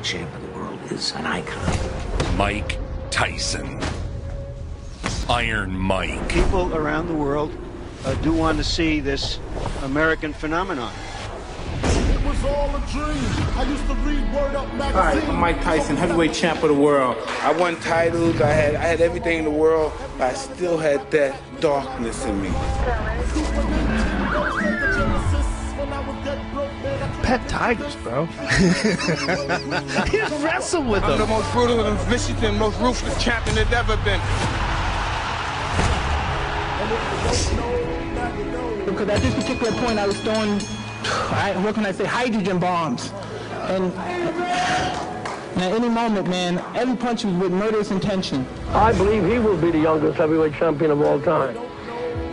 heavyweight champ of the world is an icon. Mike Tyson. Iron Mike. People around the world do want to see this American phenomenon. It was all a dream. I used to read Word Up magazine. Hi, I'm Mike Tyson, heavyweight champ of the world. I won titles, I had everything in the world, but I still had that darkness in me. Pet tigers, bro. He wrestled with them. I'm the most brutal and vicious and most ruthless champion there's ever been. Because at this particular point I was throwing, what can I say, hydrogen bombs. And at any moment, man, every punch was with murderous intention. I believe he will be the youngest heavyweight champion of all time.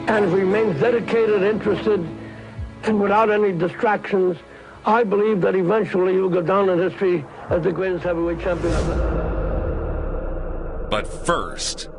And if he remains dedicated, interested, and without any distractions, I believe that eventually he will go down in history as the greatest heavyweight champion ever. But first,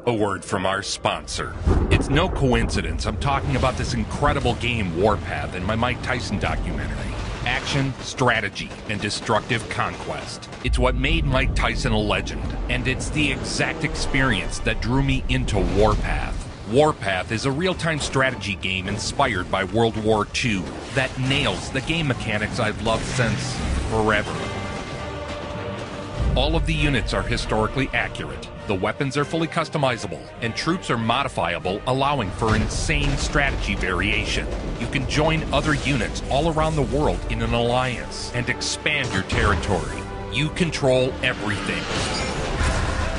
a word from our sponsor. It's no coincidence I'm talking about this incredible game Warpath in my Mike Tyson documentary. Action, strategy, and destructive conquest. It's what made Mike Tyson a legend, and it's the exact experience that drew me into Warpath. Warpath is a real-time strategy game inspired by World War II that nails the game mechanics I've loved since forever. All of the units are historically accurate, the weapons are fully customizable, and troops are modifiable, allowing for insane strategy variation. You can join other units all around the world in an alliance and expand your territory. You control everything.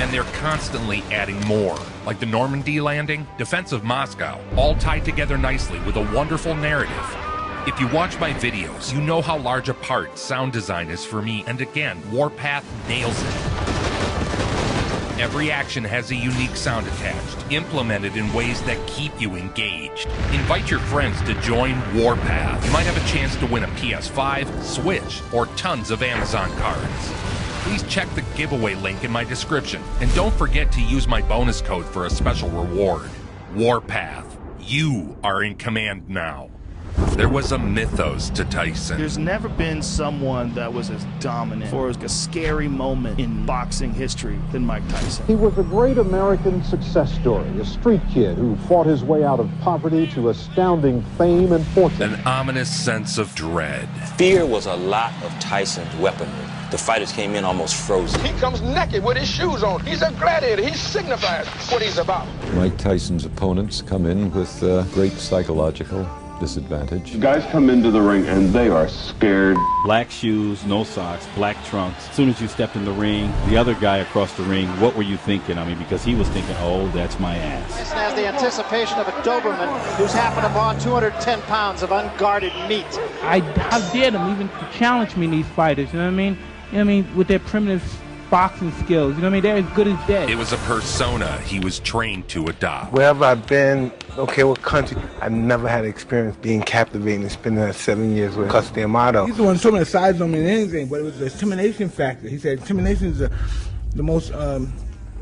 And they're constantly adding more, like the Normandy landing, defense of Moscow, all tied together nicely with a wonderful narrative. If you watch my videos, you know how large a part sound design is for me, and again, Warpath nails it. Every action has a unique sound attached, implemented in ways that keep you engaged. Invite your friends to join Warpath. You might have a chance to win a PS5, Switch, or tons of Amazon cards. Please check the giveaway link in my description, and don't forget to use my bonus code for a special reward. Warpath. You are in command now. There was a mythos to Tyson. There's never been someone that was as dominant for a scary moment in boxing history than Mike Tyson. He was a great American success story, a street kid who fought his way out of poverty to astounding fame and fortune. An ominous sense of dread. Fear was a lot of Tyson's weaponry. The fighters came in almost frozen. He comes naked with his shoes on. He's a gladiator. He signifies what he's about. Mike Tyson's opponents come in with great psychological disadvantage. Guys come into the ring and they are scared. Black shoes, no socks, black trunks. As soon as you stepped in the ring, the other guy across the ring, what were you thinking? I mean, because he was thinking, oh, that's my ass. This has the anticipation of a Doberman who's happened upon 210 pounds of unguarded meat. I dare them even to challenge me, these fighters, you know what I mean? You know what I mean? With their primitive boxing skills, you know what I mean? They're as good as dead. It was a persona he was trained to adopt. Wherever I've been, okay, what country, I never had experience being captivating and spending that 7 years with Cus D'Amato. He's the one who told me the size don't mean anything, but it was the intimidation factor. He said intimidation is the most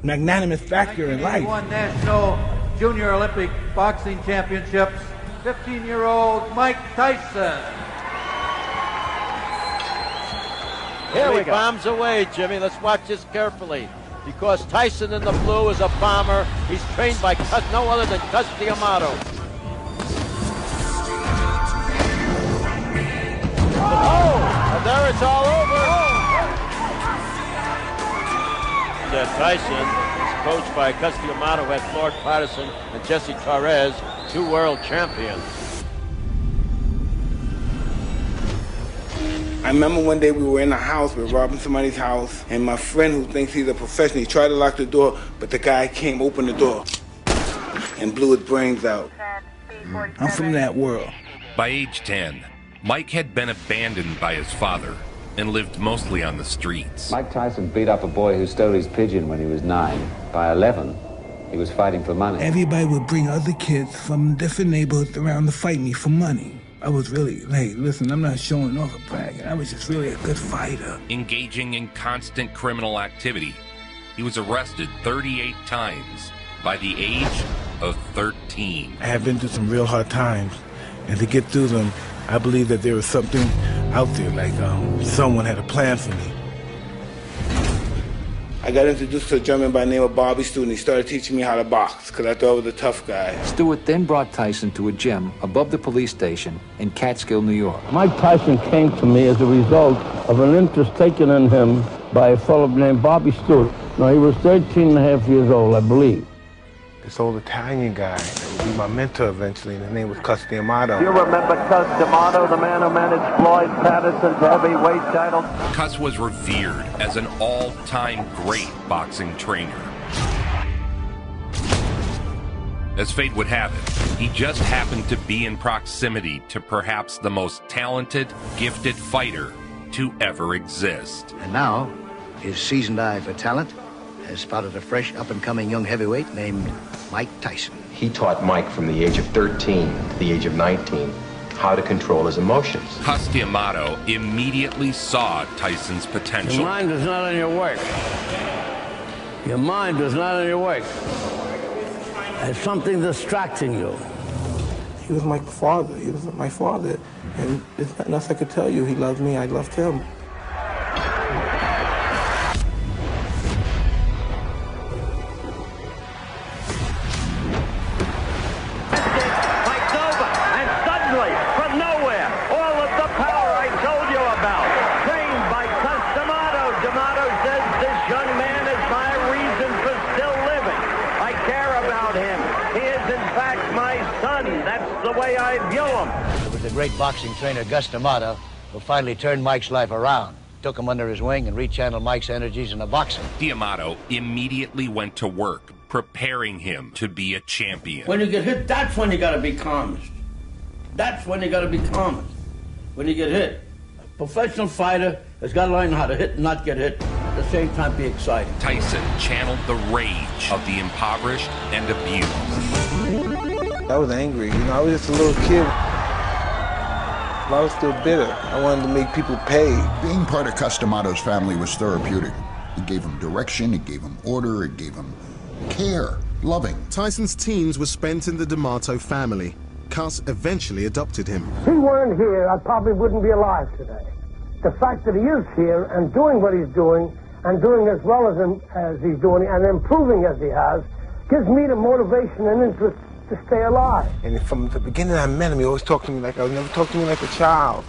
magnanimous factor in life. He won national junior Olympic boxing championships. 15-year-old Mike Tyson. Here we go. Bombs away, Jimmy. Let's watch this carefully. Because Tyson in the blue is a bomber. He's trained by no other than Cus D'Amato. Oh, and there it's all over. Tyson is coached by Cus D'Amato, who had Floyd Patterson and Jesse Torres, 2 world champions. I remember one day we were in a house, we were robbing somebody's house, and my friend who thinks he's a professional, he tried to lock the door, but the guy came, opened the door, and blew his brains out. I'm from that world. By age 10, Mike had been abandoned by his father and lived mostly on the streets. Mike Tyson beat up a boy who stole his pigeon when he was 9. By 11, he was fighting for money. Everybody would bring other kids from different neighborhoods around to fight me for money. I was really, hey, listen, I'm not showing off a bragging. I was just really a good fighter. Engaging in constant criminal activity, he was arrested 38 times by the age of 13. I have been through some real hard times, and to get through them, I believe that there was something out there, like someone had a plan for me. I got introduced to a gentleman by the name of Bobby Stewart, and he started teaching me how to box because I thought I was a tough guy. Stewart then brought Tyson to a gym above the police station in Catskill, New York. Mike Tyson came to me as a result of an interest taken in him by a fellow named Bobby Stewart. Now, he was 13 and a half years old, I believe. This old Italian guy that would be my mentor eventually, and his name was Cus D'Amato. You remember Cus D'Amato, the man who managed Floyd Patterson's heavyweight title? Cus was revered as an all-time great boxing trainer. As fate would have it, he just happened to be in proximity to perhaps the most talented, gifted fighter to ever exist. And now, his seasoned eye for talent has spotted a fresh, up-and-coming young heavyweight named Mike Tyson. He taught Mike from the age of 13 to the age of 19 how to control his emotions. Cus D'Amato immediately saw Tyson's potential. Your mind is not on your work. Your mind is not on your work. There's something distracting you. He was my father. He was my father. And there's nothing else I could tell you. He loved me. I loved him. It was the great boxing trainer, Gus D'Amato, who finally turned Mike's life around, took him under his wing, and rechanneled Mike's energies into boxing. D'Amato immediately went to work, preparing him to be a champion. When you get hit, that's when you gotta be calmest. That's when you gotta be calmest. When you get hit. A professional fighter has got to learn how to hit and not get hit. At the same time, be excited. Tyson channeled the rage of the impoverished and abused. I was angry. I was just a little kid. I was still bitter. I wanted to make people pay. Being part of Cus D'Amato's family was therapeutic. It gave him direction, it gave him order, it gave him care, loving. Tyson's teens were spent in the D'Amato family. Cus eventually adopted him. If he weren't here, I probably wouldn't be alive today. The fact that he is here and doing what he's doing, and doing as well as he's doing, and improving as he has, gives me the motivation and interest to stay alive. And from the beginning I met him, he always talked to me like I was never talking to me like a child.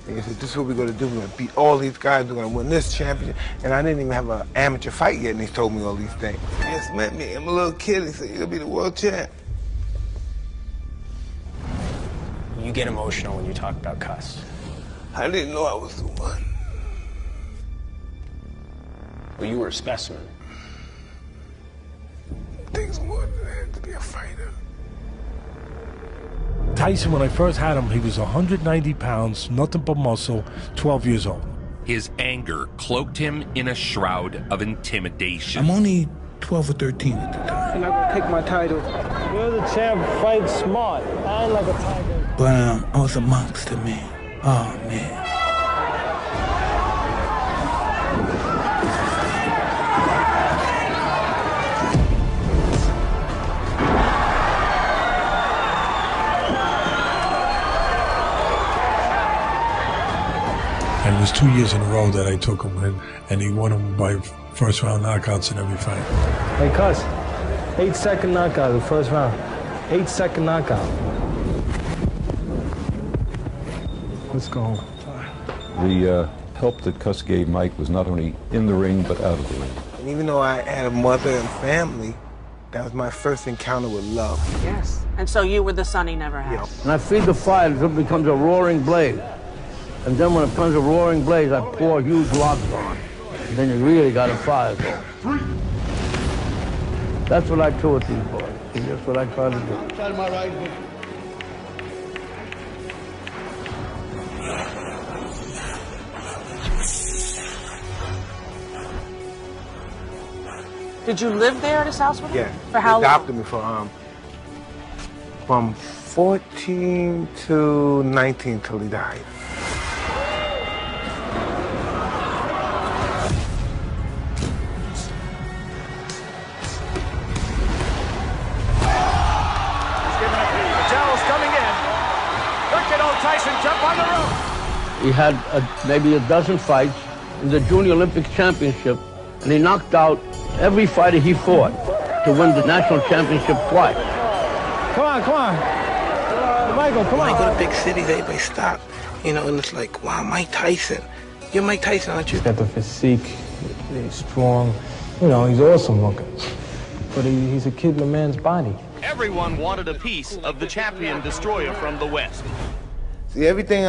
And he said, this is what we're going to do. We're going to beat all these guys. We're going to win this championship. And I didn't even have an amateur fight yet, and he told me all these things. He just met me. I'm a little kid. He said, you're going to be the world champ. You get emotional when you talk about Cus. I didn't know I was the one. Well, you were a specimen. Things more than that to be a fighter. Tyson, when I first had him, he was 190 pounds, nothing but muscle, 12 years old. His anger cloaked him in a shroud of intimidation. I'm only 12 or 13 at the time. You're not gonna take my title. You're the champ, fight smart, and like a tiger. But I was a monster, man. Oh, man. And it was 2 years in a row that I took him in, and he won him by first-round knockouts in every fight. Hey, Cus, 8-second knockout in the first round. 8-second knockout. Let's go home. The help that Cus gave Mike was not only in the ring, but out of the ring. And even though I had a mother and family, that was my first encounter with love. Yes. And so you were the son he never had. And I feed the fire until it becomes a roaring blaze. And then when it becomes a roaring blaze, I pour huge logs on. And then you really got a fire going. That's what I do with these boys. That's what I try to do. Side of my right hook. Did you live there at his house with him? Yeah. For how He long? adopted me from 14 to 19 till he died. Tyson jump on the rope. He had maybe a dozen fights in the Junior Olympic Championship. and he knocked out every fighter he fought to win the national championship twice. Come on, come on. Michael, come on. When I go to big cities, everybody stop, you know, and it's like, wow, Mike Tyson. You're Mike Tyson, aren't you? He's got the physique, he's strong, you know, he's awesome looking. But he's a kid in a man's body. Everyone wanted a piece of the champion destroyer from the West. See, everything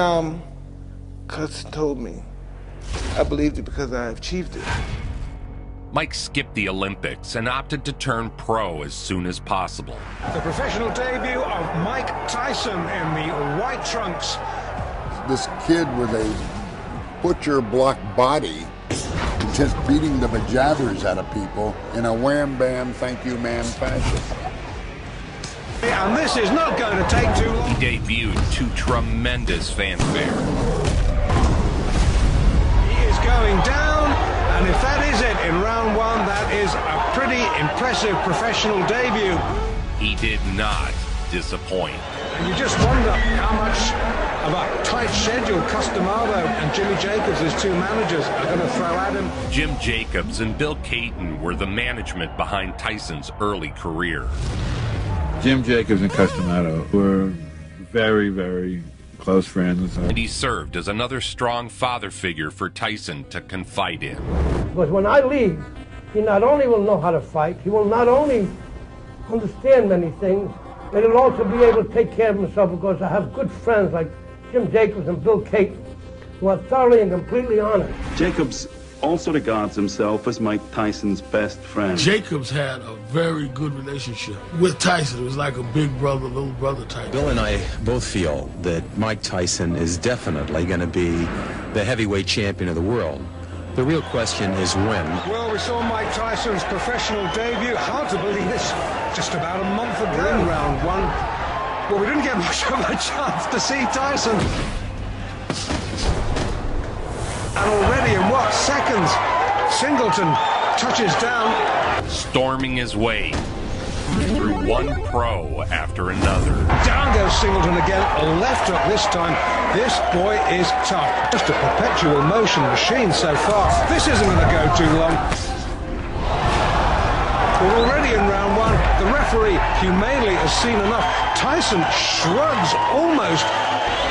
Cus told me, I believed it because I achieved it. Mike skipped the Olympics and opted to turn pro as soon as possible. The professional debut of Mike Tyson in the white trunks. This kid with a butcher block body just beating the bejabbers out of people in a wham-bam, thank-you, ma'am fashion. And this is not going to take too long. He debuted to tremendous fanfare. He is going down, and if that is it in round one, that is a pretty impressive professional debut. He did not disappoint. And you just wonder how much of a tight schedule Cus D'Amato and Jimmy Jacobs, his two managers, are going to throw at him. Jim Jacobs and Bill Caton were the management behind Tyson's early career. Jim Jacobs and Cus D'Amato were very, very close friends. And he served as another strong father figure for Tyson to confide in. Because when I leave, he not only will know how to fight, he will not only understand many things, but he'll also be able to take care of himself because I have good friends like Jim Jacobs and Bill Caton who are thoroughly and completely honest. Jacobs also regards himself as Mike Tyson's best friend. Jacobs had a very good relationship with Tyson. It was like a big brother, little brother type. Bill and I both feel that Mike Tyson is definitely going to be the heavyweight champion of the world. The real question is when. Well, we saw Mike Tyson's professional debut. Hard to believe it's just about a month ago in round one. Well, we didn't get much of a chance to see Tyson. And already in what seconds, Singleton touches down. Storming his way through one pro after another. Down goes Singleton again, a left hook this time. This boy is tough. Just a perpetual motion machine so far. This isn't going to go too long. We're already in round one. The referee humanely has seen enough. Tyson shrugs almost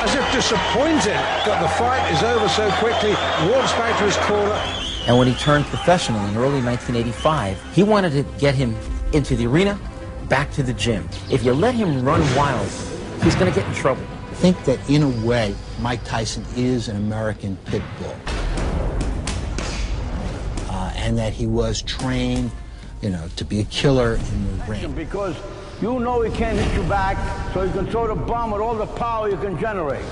as if disappointed that the fight is over so quickly, walks back to his corner. And when he turned professional in early 1985, he wanted to get him into the arena, back to the gym. If you let him run wild, he's going to get in trouble. I think that in a way, Mike Tyson is an American pit bull. And that he was trained, you know, to be a killer in the ring. Because you know he can't hit you back, so you can throw the bomb with all the power you can generate.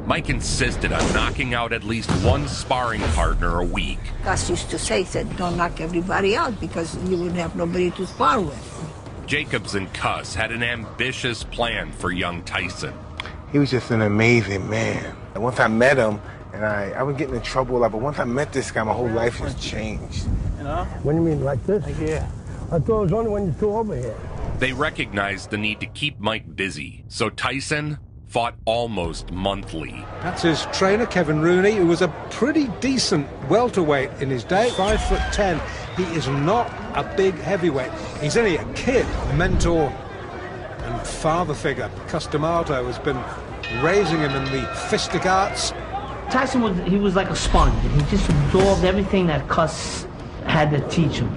Mike insisted on knocking out at least one sparring partner a week. Cus used to say, said, don't knock everybody out because you wouldn't have nobody to spar with. Jacobs and Cus had an ambitious plan for young Tyson. He was just an amazing man. And once I met him, and I was getting in trouble a lot, but once I met this guy, my whole life has changed. You know? What do you mean, like this? Yeah. I thought it was only when you threw over here. They recognized the need to keep Mike busy, so Tyson fought almost monthly. That's his trainer, Kevin Rooney, who was a pretty decent welterweight in his day, 5'10". He is not a big heavyweight. He's only a kid, mentor and father figure. Cus D'Amato has been raising him in the fistic arts. Tyson was like a sponge, and he just absorbed everything that Cus had to teach him.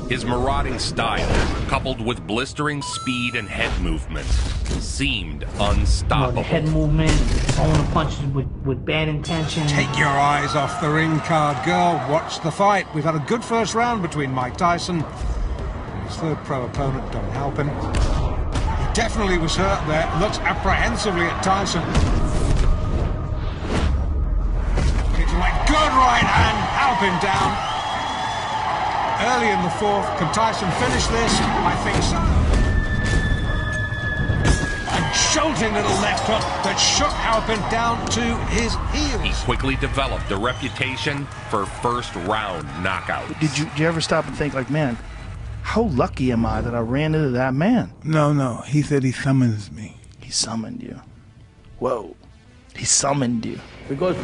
His marauding style, coupled with blistering speed and head movement, seemed unstoppable. The head movement, throwing the punches with bad intention. Take your eyes off the ring card, girl. Watch the fight. We've had a good first round between Mike Tyson and his third pro opponent, Don Halpin. He definitely was hurt there. Looks apprehensively at Tyson. Good right hand, Halpin down. Early in the fourth, can Tyson finish this? I think so. A jolting little left hook that shook Halpin down to his heels. He quickly developed a reputation for first-round knockouts. Did you ever stop and think, like, man, how lucky am I that I ran into that man? No. He said he summons me. He summoned you. Whoa. He summoned you. Because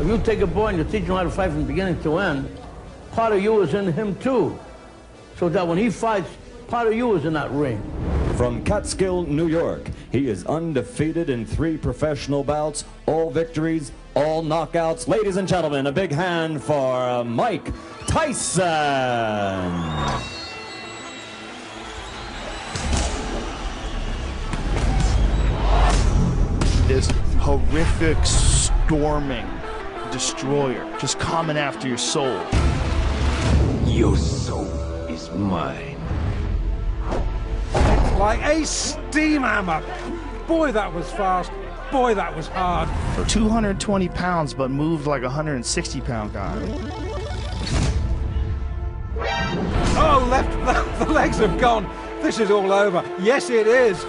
if you take a boy and you teach him how to fight from beginning to end, part of you is in him too. So that when he fights, part of you is in that ring. From Catskill, New York, he is undefeated in 3 professional bouts, all victories, all knockouts. Ladies and gentlemen, a big hand for Mike Tyson. This horrific, storming destroyer just coming after your soul. Your soul is mine. Like a steam hammer. Boy, that was fast. Boy, that was hard. 220 pounds, but moved like a 160-pound guy. Oh, the legs have gone. This is all over. Yes, it is.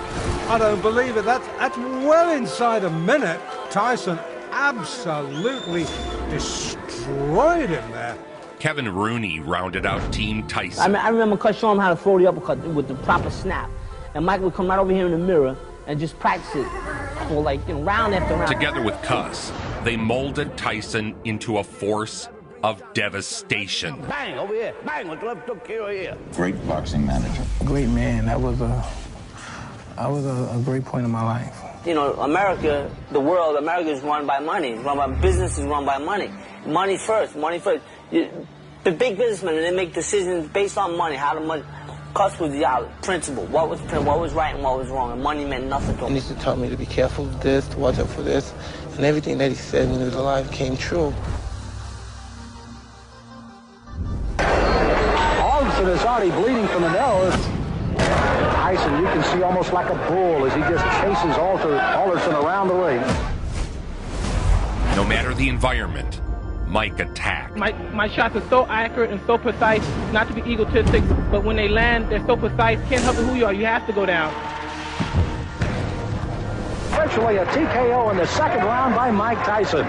I don't believe it. That's well inside a minute. Tyson absolutely destroyed him there. Kevin Rooney rounded out Team Tyson. I remember Cus showing him how to throw the uppercut with the proper snap. And Mike would come right over here in the mirror and just practice it for like round after round. Together with Cus, they molded Tyson into a force of devastation. Bang, over here. Bang, with the left hook here. Great boxing manager. Great man. That was a great point in my life. You know, America, the world, America is run by money. It's run by business, is run by money. Money first, money first. The big businessmen, they make decisions based on money. How the money. Cus was the principle. What was right and what was wrong, and money meant nothing to him. He used to tell me to be careful of this, to watch out for this, and everything that he said when he was alive came true. Alderson is already bleeding from the nose. Tyson, you can see almost like a bull as he just chases Alderson around the ring. No matter the environment, Mike attacked. My shots are so accurate and so precise, not to be egotistic, but when they land, they're so precise, can't help it who you are, you have to go down. Virtually a TKO in the second round by Mike Tyson.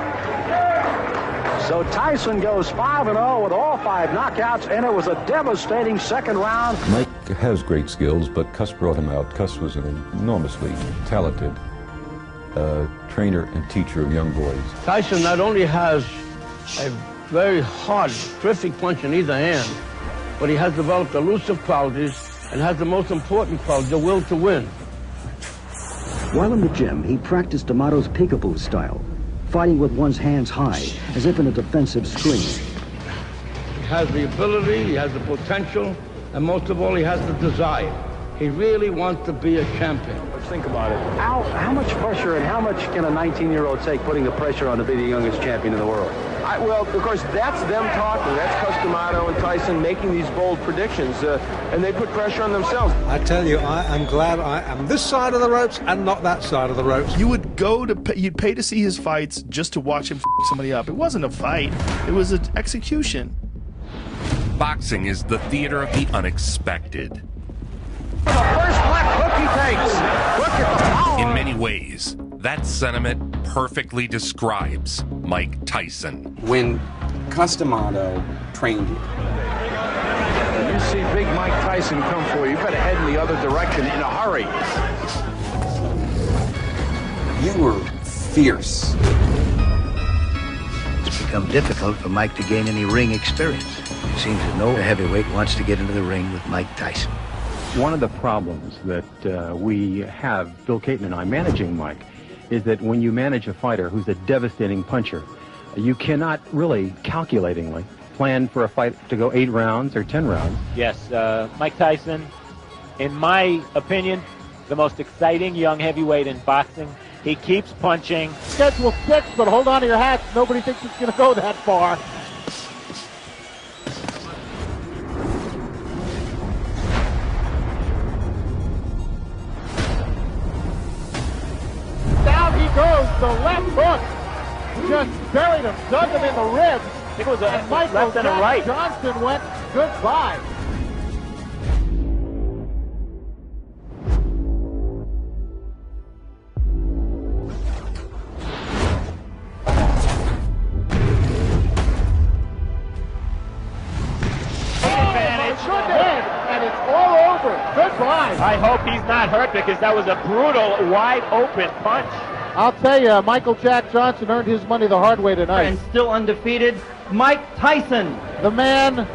So Tyson goes 5-0 with all 5 knockouts, and it was a devastating second round. Mike has great skills, but Cus brought him out. Cus was an enormously talented trainer and teacher of young boys. Tyson not only has a very hard, terrific punch in either hand, but he has developed elusive qualities and has the most important quality, the will to win. While in the gym, he practiced D'Amato's peekaboo style, fighting with one's hands high, as if in a defensive screen. He has the ability, he has the potential, and most of all, he has the desire. He really wants to be a champion. Let's think about it. How much pressure and how much can a 19-year-old take putting the pressure on to be the youngest champion in the world? Well, of course, that's them talking. That's Cus D'Amato and Tyson making these bold predictions, and they put pressure on themselves. I tell you, I am glad I am this side of the ropes and not that side of the ropes. You would you'd pay to see his fights just to watch him somebody up. It wasn't a fight. It was an execution. Boxing is the theater of the unexpected. The first left hook he takes. Look at the power. In many ways, that sentiment perfectly describes Mike Tyson. When Cus D'Amato trained you, you see big Mike Tyson come for you, you better head in the other direction in a hurry. you were fierce. It's become difficult for Mike to gain any ring experience. It seems that no heavyweight wants to get into the ring with Mike Tyson. One of the problems that we have, Bill Caton and I, managing Mike, is that when you manage a fighter who's a devastating puncher, you cannot really calculatingly plan for a fight to go 8 rounds or 10 rounds. Yes, Mike Tyson, in my opinion, the most exciting young heavyweight in boxing. He keeps punching. Schedule 6, but hold on to your hats. Nobody thinks it's going to go that far. Down he goes, the left hook. Just buried him, dug him in the ribs. I think it was a Michael left and a right. Johnson went goodbye. And it's all over. Goodbye. I hope he's not hurt because that was a brutal, wide-open punch. I'll tell you, Michael Jack Johnson earned his money the hard way tonight. And still undefeated, Mike Tyson. The man,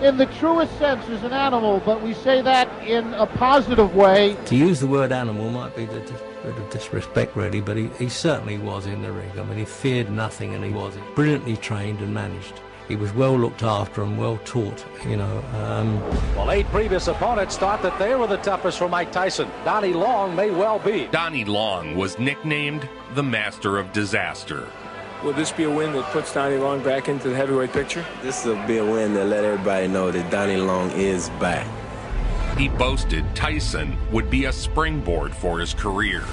in the truest sense, is an animal, but we say that in a positive way. To use the word animal might be a bit of disrespect, really, but he certainly was in the ring. I mean, he feared nothing, and he was brilliantly trained and managed. He was well looked after and well taught, you know. Well, 8 previous opponents thought that they were the toughest for Mike Tyson. Donnie Long may well be. Donnie Long was nicknamed the Master of Disaster. Will this be a win that puts Donnie Long back into the heavyweight picture? This will be a win that let everybody know that Donnie Long is back. He boasted Tyson would be a springboard for his career.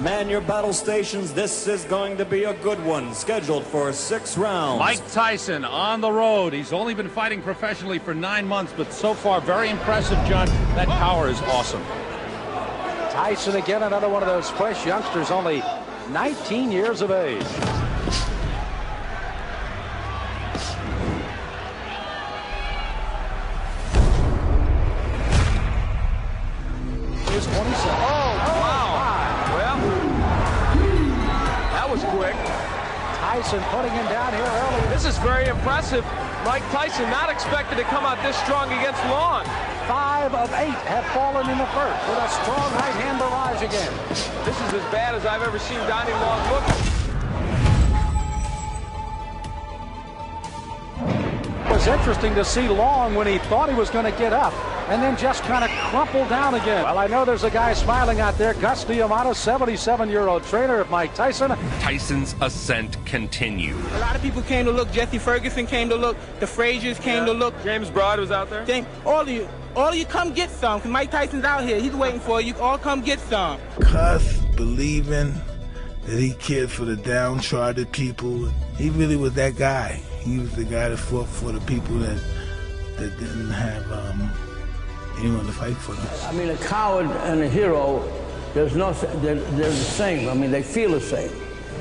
Man your battle stations, this is going to be a good one, scheduled for 6 rounds. Mike Tyson on the road. He's only been fighting professionally for 9 months, but so far very impressive, John. That power is awesome. Tyson again, another one of those fresh youngsters, only 19 years of age. Here's 27. Quick. Tyson putting him down here early. This is very impressive. Mike Tyson not expected to come out this strong against Long. 5 of 8 have fallen in the first with a strong right hand barrage again. This is as bad as I've ever seen Donnie Long look. It was interesting to see Long when he thought he was going to get up and then just kind of crumple down again. Well, I know there's a guy smiling out there, Gus D'Amato, 77-year-old trainer of Mike Tyson. Tyson's ascent continued. A lot of people came to look. Jesse Ferguson came to look. The Fraziers came to look. James Broad was out there. All of you come get some, because Mike Tyson's out here. He's waiting for you. All come get some. Cuss believing that he cared for the downtrodden people. He really was that guy. He was the guy that fought for the people that didn't have anyone to fight for them. I mean, a coward and a hero, they're the same. I mean, they feel the same.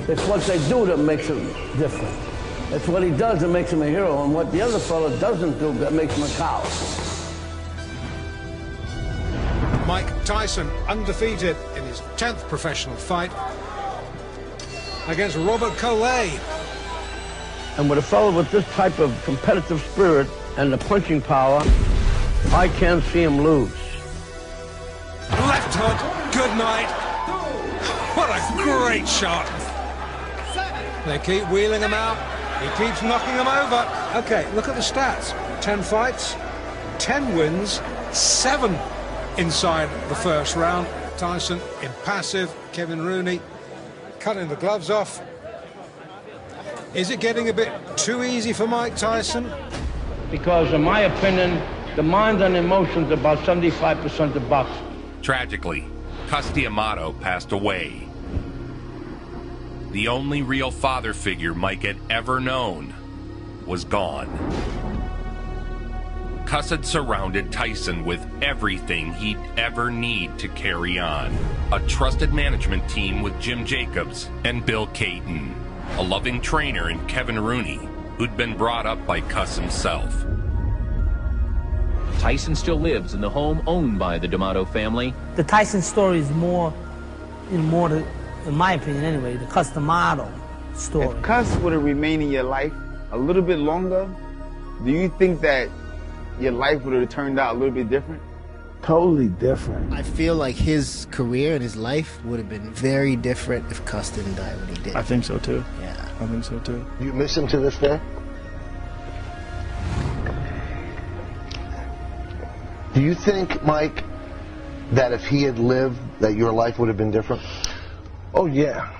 It's what they do that makes them different. It's what he does that makes him a hero, and what the other fellow doesn't do that makes him a coward. Mike Tyson undefeated in his 10th professional fight against Robert Collet. And with a fellow with this type of competitive spirit and the punching power, I can't see him lose. Left hook, good night. What a great shot. They keep wheeling him out. He keeps knocking them over. Okay, look at the stats. 10 fights, 10 wins, 7 inside the first round. Tyson impassive. Kevin Rooney cutting the gloves off. Is it getting a bit too easy for Mike Tyson? Because in my opinion, the mind and emotions are about 75% of boxing. Tragically, Gus D'Amato passed away. The only real father figure Mike had ever known was gone. Gus had surrounded Tyson with everything he'd ever need to carry on. A trusted management team with Jim Jacobs and Bill Caton. A loving trainer in Kevin Rooney, who'd been brought up by Gus himself. Tyson still lives in the home owned by the D'Amato family. The Tyson story is more in my opinion anyway, the Gus D'Amato story. If Gus would have remained in your life a little bit longer, do you think that your life would have turned out a little bit different? Totally different. I feel like his career and his life would have been very different if Gus didn't die when he did. I think so too. Yeah. I think so too. You miss him to this day? Do you think, Mike, that if he had lived, that your life would have been different? Oh, yeah.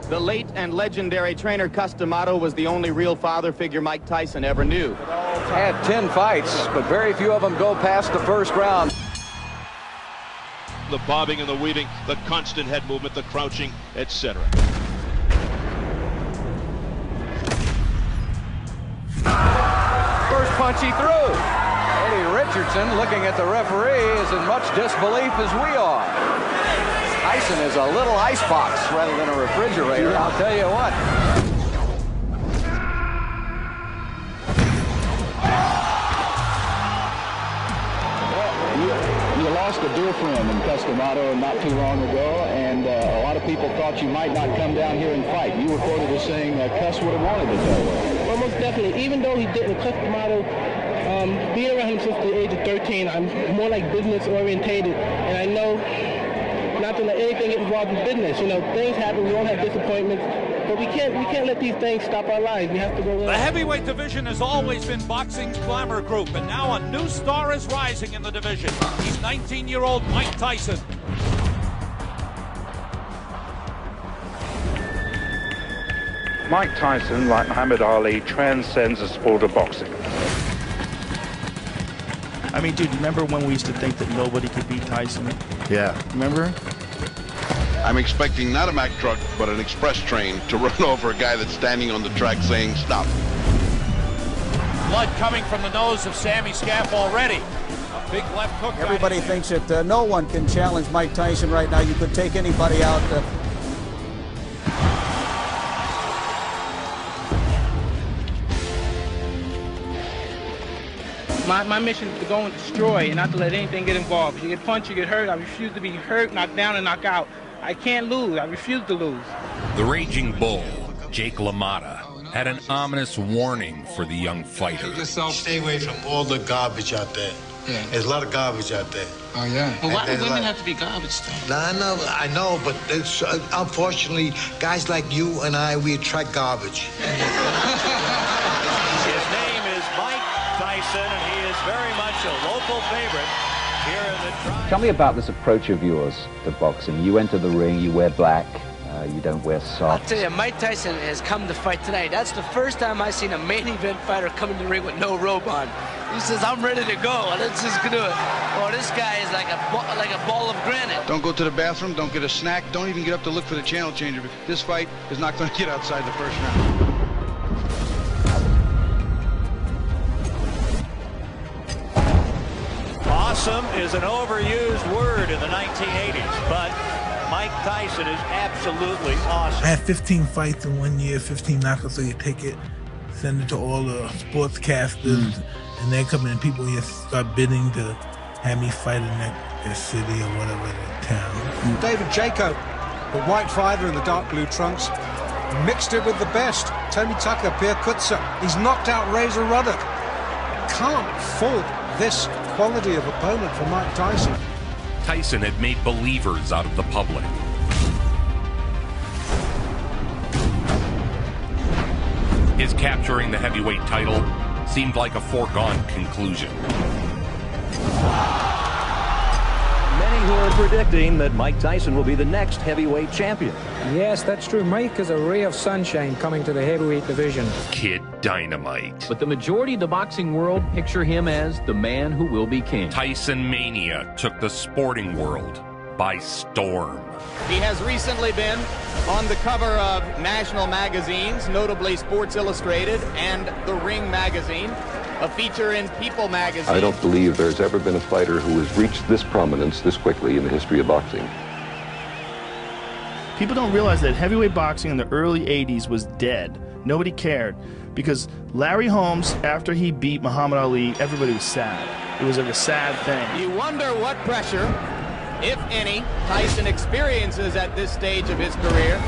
The late and legendary trainer Gus D'Amato was the only real father figure Mike Tyson ever knew. Had 10 fights, but very few of them go past the first round. The bobbing and the weaving, the constant head movement, the crouching, etc. First punch he threw. Eddie Richardson, looking at the referee, is in much disbelief as we are. Tyson is a little icebox rather than a refrigerator, I'll tell you what. You lost lost a dear friend in Cus D'Amato not too long ago, and a lot of people thought you might not come down here and fight. You were quoted as saying Cus would have wanted it that way. Well, most definitely. Even though he didn't, Cus D'Amato, being around him since the age of 13, I'm more like business orientated, and I know not to let anything get involved in business. You know, things happen. We all have disappointments. But we can't let these things stop our lives. We have to go in. The heavyweight division has always been boxing's glamour group, and now a new star is rising in the division. He's 19-year-old Mike Tyson. Mike Tyson, like Muhammad Ali, transcends the sport of boxing. I mean, dude, remember when we used to think that nobody could beat Tyson? Yeah. Remember? I'm expecting not a Mack truck, but an express train to run over a guy that's standing on the track saying, stop. Blood coming from the nose of Sammy Scaff already. A big left hook. Everybody thinks that no one can challenge Mike Tyson right now. You could take anybody out. My mission is to go and destroy and not to let anything get involved. If you get punched, you get hurt. I refuse to be hurt, knocked down, and knocked out. I can't lose. I refuse to lose. The Raging Bull, Jake LaMotta, had an ominous warning for the young fighter. Stay away from all the garbage out there. Yeah. There's a lot of garbage out there. Oh, yeah. Well, why do women have to be garbage, though? I know, but it's, unfortunately, guys like you and I, we attract garbage. His name is Mike Tyson, and he is very much a local favorite here in the tribe. Tell me about this approach of yours to boxing. You enter the ring, you wear black, you don't wear socks. I'll tell you, Mike Tyson has come to fight tonight. That's the first time I've seen a main event fighter come in the ring with no robe on. He says, I'm ready to go, and let's just do it. Oh, this guy is like a ball of granite. Don't go to the bathroom, don't get a snack, don't even get up to look for the channel changer. This fight is not going to get outside the first round. Awesome is an overused word in the 1980s, but Mike Tyson is absolutely awesome. I had 15 fights in 1 year, 15 knockouts, so you take it, send it to all the sportscasters, and then come in, people here start bidding to have me fight in their city or whatever, their town. David Jaco, the white fighter in the dark blue trunks, mixed it with the best. Tony Tucker, Pierre Kutzer. He's knocked out Razor Ruddock. Can't fault this quality of opponent for Mike Tyson. Tyson had made believers out of the public. His capturing the heavyweight title seemed like a foregone conclusion. Many who are predicting that Mike Tyson will be the next heavyweight champion. Yes, that's true. Mike is a ray of sunshine coming to the heavyweight division. Kid Dynamite. But the majority of the boxing world picture him as the man who will be king. Tyson Mania took the sporting world by storm. He has recently been on the cover of national magazines, notably Sports Illustrated and The Ring magazine, a feature in People magazine. I don't believe there's ever been a fighter who has reached this prominence this quickly in the history of boxing. People don't realize that heavyweight boxing in the early 80s was dead. Nobody cared. Because Larry Holmes, after he beat Muhammad Ali, everybody was sad. It was like a sad thing. You wonder what pressure, if any, Tyson experiences at this stage of his career.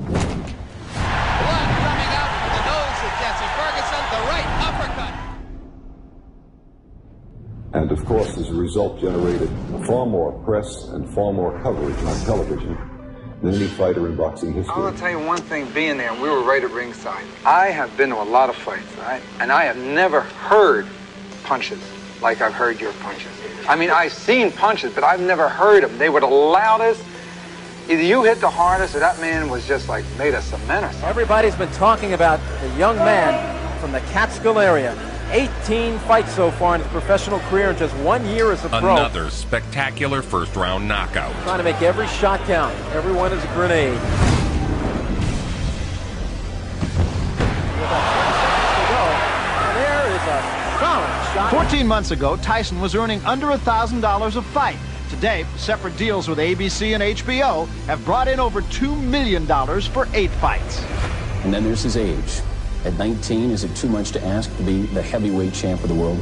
Blood coming out from the nose of Jesse Ferguson, the right uppercut. And of course, as a result, generated far more press and far more coverage on television than any fighter in boxing history. I want to tell you one thing, being there, and we were right at ringside. I have been to a lot of fights, right? And I have never heard punches like I've heard your punches. I mean, I've seen punches, but I've never heard them. They were the loudest. Either you hit the hardest, or that man was just like made of cement or something. Everybody's been talking about the young man from the Catskill area. 18 fights so far in his professional career in just 1 year as a pro. Another spectacular first-round knockout. Trying to make every shot count. Every one is a grenade. 14 months ago, Tyson was earning under $1,000 a fight. Today, separate deals with ABC and HBO have brought in over $2 million for 8 fights. And then there's his age. At 19, is it too much to ask to be the heavyweight champ of the world?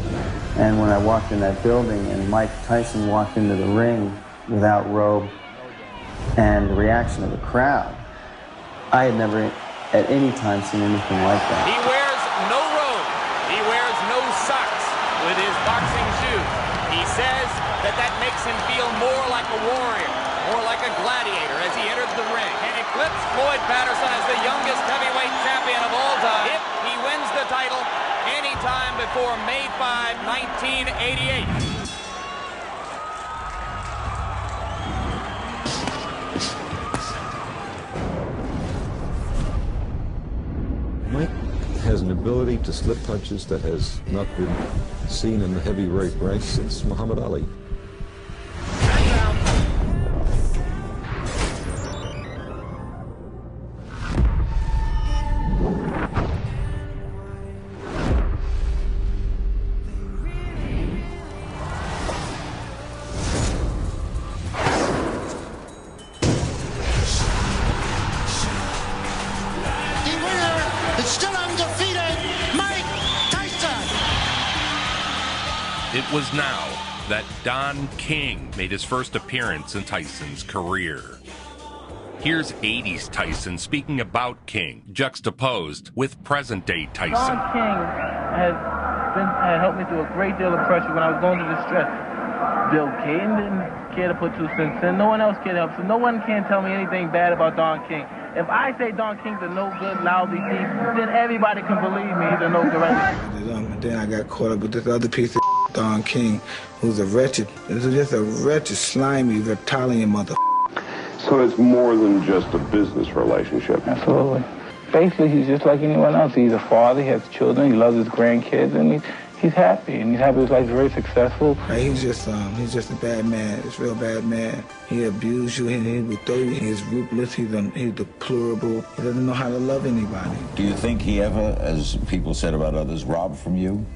And when I walked in that building and Mike Tyson walked into the ring without robe and the reaction of the crowd, I had never at any time seen anything like that. He wears no robe. He wears no socks with his boxing shoes. He says that makes him feel more like a warrior, more like a gladiator as he enters the ring. And eclipse Floyd Patterson as the youngest heavyweight champion of all time if he wins the title anytime before May 5, 1988. Mike has an ability to slip punches that has not been seen in the heavyweight ranks since Muhammad Ali. Still undefeated, Mike Tyson. It was now that Don King made his first appearance in Tyson's career. Here's 80s Tyson speaking about King, juxtaposed with present-day Tyson. Don King had helped me through a great deal of pressure when I was going through distress. Bill Caden didn't care to put 2 cents in. No one else cared to help, so no one can tell me anything bad about Don King. If I say Don King's a no-good, lousy thief, then everybody can believe me he's a no-good right. Then I got caught up with this other piece of Don King, who's just a wretched, slimy, reptilian mother. So it's more than just a business relationship. Absolutely. Basically, he's just like anyone else. He's a father, he has children, he loves his grandkids, and he's happy, and he's happy his life's very successful. He's just a bad man. He's a real bad man. He abused you, and he would throw you. He's ruthless. He's deplorable. He doesn't know how to love anybody. Do you think he ever, as people said about others, robbed from you?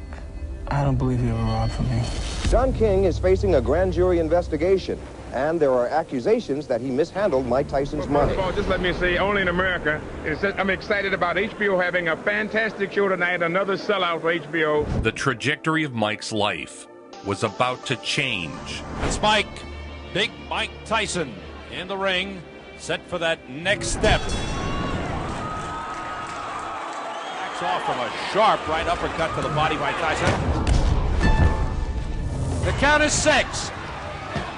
I don't believe he ever robbed from me. Don King is facing a grand jury investigation, and there are accusations that he mishandled Mike Tyson's money. First of all, just let me say, only in America, I'm excited about HBO having a fantastic show tonight, another sellout for HBO. The trajectory of Mike's life was about to change. It's Mike, big Mike Tyson, in the ring, set for that next step. Backs off from a sharp right uppercut to the body by Tyson. The count is 6.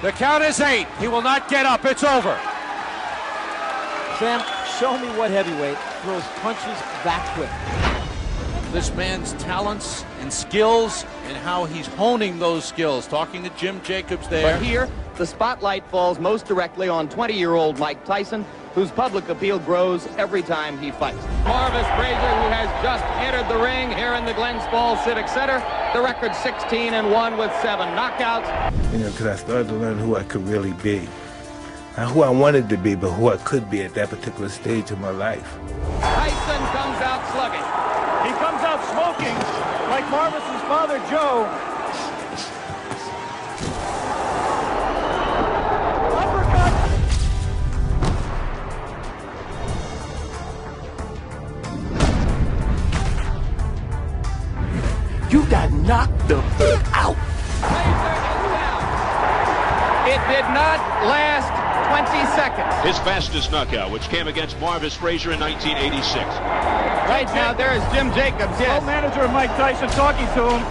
The count is 8. He will not get up. It's over. Sam, show me what heavyweight throws punches that quick. This man's talents and skills and how he's honing those skills. Talking to Jim Jacobs there. But here, the spotlight falls most directly on 20-year-old Mike Tyson, whose public appeal grows every time he fights. Marvis Frazier, who has just entered the ring here in the Glens Falls Civic Center. The record 16-1 with 7 knockouts. Because I started to learn who I could really be. Not who I wanted to be, but who I could be at that particular stage of my life. Tyson comes out slugging. He comes out smoking like Marvis's father, Joe. You got knocked the fuck out. It did not last 20 seconds. His fastest knockout, which came against Marvis Frazier in 1986. Right now, there is Jim Jacobs, yes. Manager Mike Tyson talking to him.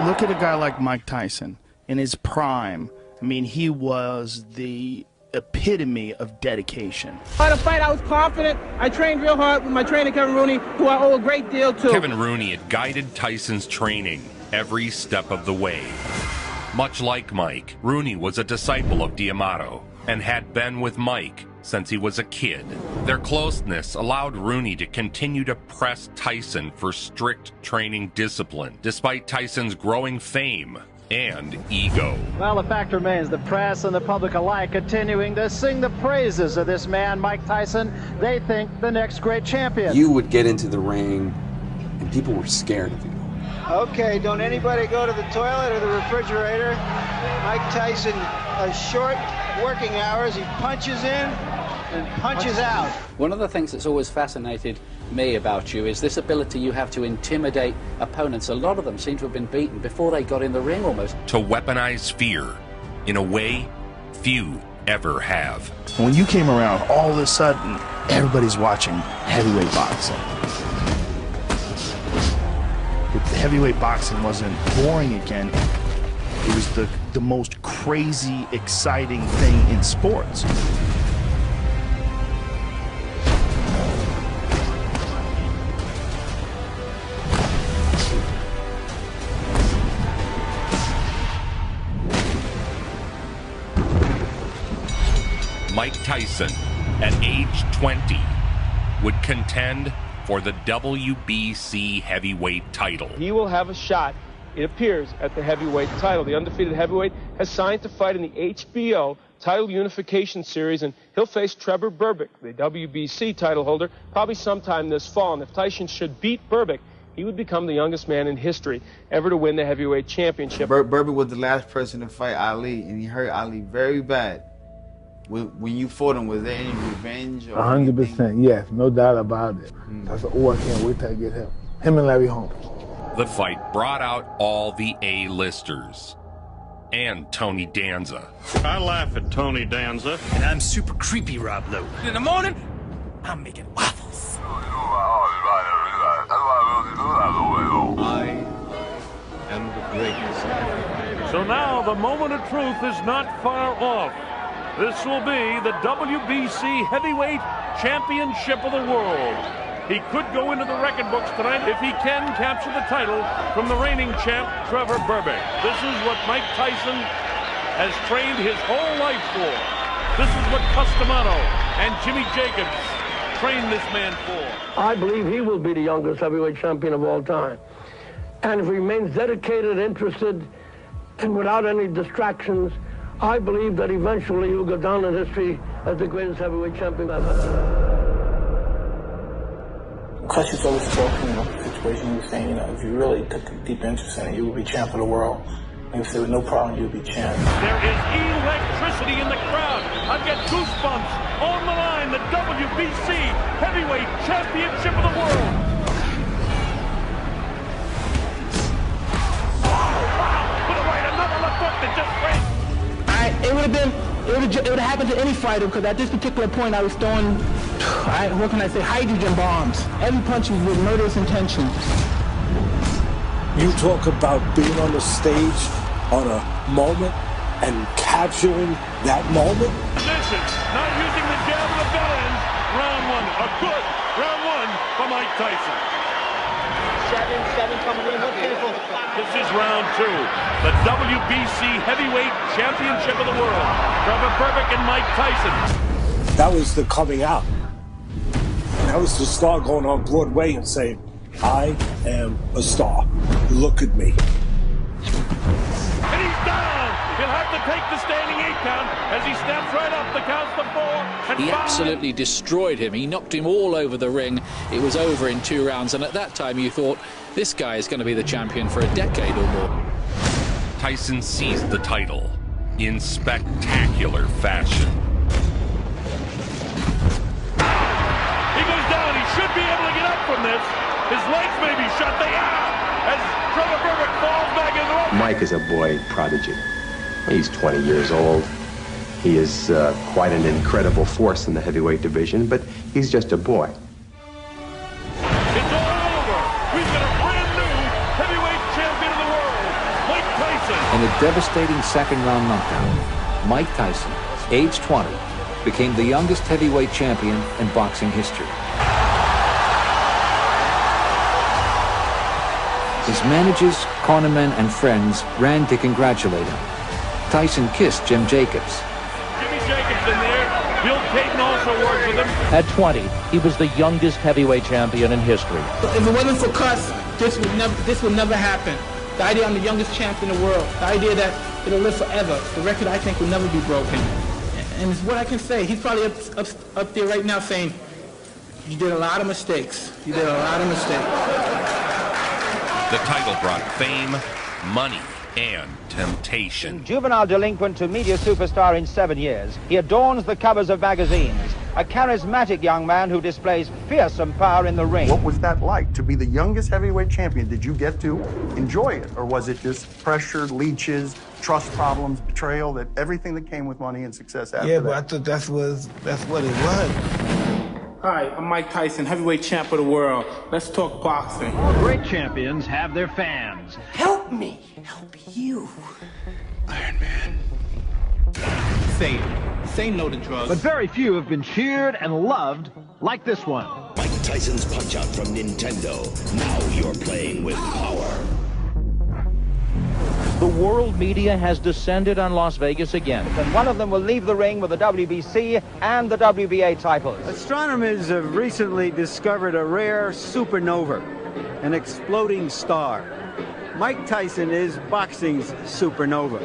Look at a guy like Mike Tyson in his prime. I mean, he was the epitome of dedication. By the fight, I was confident. I trained real hard with my trainer, Kevin Rooney, who I owe a great deal to. Kevin Rooney had guided Tyson's training every step of the way. Much like Mike, Rooney was a disciple of D'Amato and had been with Mike since he was a kid. Their closeness allowed Rooney to continue to press Tyson for strict training discipline, despite Tyson's growing fame and ego. Well, the fact remains, the press and the public alike continuing to sing the praises of this man, Mike Tyson. They think the next great champion. You would get into the ring, and people were scared of you. Okay, don't anybody go to the toilet or the refrigerator. Mike Tyson has short working hours. He punches in, and punches out. One of the things that's always fascinated me about you is this ability you have to intimidate opponents. A lot of them seem to have been beaten before they got in the ring almost. To weaponize fear in a way few ever have. When you came around, all of a sudden, everybody's watching heavyweight boxing. The heavyweight boxing wasn't boring again. It was the most crazy, exciting thing in sports. Mike Tyson, at age 20, would contend for the WBC heavyweight title. He will have a shot, it appears, at the heavyweight title. The undefeated heavyweight has signed to fight in the HBO title unification series, and he'll face Trevor Berbick, the WBC title holder, probably sometime this fall. And if Tyson should beat Berbick, he would become the youngest man in history ever to win the heavyweight championship. Berbick was the last person to fight Ali, and he hurt Ali very bad. When you fought him, was there any revenge? 100%, yes, no doubt about it. I said, oh, I can't wait till I get him. Him and Larry Holmes. The fight brought out all the A-listers. And Tony Danza. I laugh at Tony Danza. And I'm super creepy, Rob Lowe. In the morning, I'm making waffles. I am the greatest. So now the moment of truth is not far off. This will be the WBC Heavyweight Championship of the World. He could go into the record books tonight if he can capture the title from the reigning champ, Trevor Berbick. This is what Mike Tyson has trained his whole life for. This is what Customato and Jimmy Jacobs trained this man for. I believe he will be the youngest heavyweight champion of all time. And if he remains dedicated, interested, and without any distractions, I believe that eventually he will go down in history as the greatest heavyweight champion ever. Clutch is always talking about the situation. He was saying, if you really took a deep interest in it, you would be champ of the world. He would say, with no problem, you would be champ. There is electricity in the crowd. I've got goosebumps. On the line, the WBC Heavyweight Championship of the world. With a right, another left hook that just breaks. It would have happened to any fighter, because at this particular point I was throwing, what can I say, hydrogen bombs. Every punch was with murderous intention. You talk about being on the stage on a moment and capturing that moment. Position, not using the jab of the bell end. Round one, a good round one for Mike Tyson. 7 coming in. This is round two. The WBC Heavyweight Championship of the World. Trevor Berbick and Mike Tyson. That was the coming out. That was the star going on Broadway and saying, I am a star. Look at me. And he's down. He'll have to take the standing 8 count as he steps right up the count to 4. He absolutely destroyed him. He knocked him all over the ring. It was over in 2 rounds, and at that time you thought, this guy is going to be the champion for a decade or more. Tyson seized the title in spectacular fashion. He goes down. He should be able to get up from this. His legs may be shut. They are. As Trevor Berbick falls back in the rope. Mike is a boy prodigy. He's 20 years old. He is quite an incredible force in the heavyweight division, but he's just a boy. It's all over. We've got a brand new heavyweight champion of the world, Mike Tyson. In a devastating second-round knockout, Mike Tyson, age 20, became the youngest heavyweight champion in boxing history. His managers, cornermen, and friends ran to congratulate him. Tyson kissed Jim Jacobs. Jimmy Jacobs in there. Bill Payton also worked with him. At 20, he was the youngest heavyweight champion in history. If it wasn't for Cuss, this would never happen. The idea I'm the youngest champ in the world, the idea that it'll live forever, the record I think will never be broken. And it's what I can say. He's probably up there right now saying, you did a lot of mistakes. You did a lot of mistakes. The title brought fame, money, and temptation. Juvenile delinquent to media superstar in 7 years, he adorns the covers of magazines. a charismatic young man who displays fearsome power in the ring. What was that like, to be the youngest heavyweight champion? Did you get to enjoy it, or was it just pressure, leeches, trust problems, betrayal, that everything that came with money and success after that? Yeah, but I thought that's what it was. Hi, I'm Mike Tyson, heavyweight champ of the world. Let's talk boxing. Great champions have their fans. Help me help you. Iron Man. Say no to drugs. But very few have been cheered and loved like this one. Mike Tyson's Punch-Out from Nintendo. Now you're playing with power. The world media has descended on Las Vegas again. And one of them will leave the ring with the WBC and the WBA titles. Astronomers have recently discovered a rare supernova, an exploding star. Mike Tyson is boxing's supernova,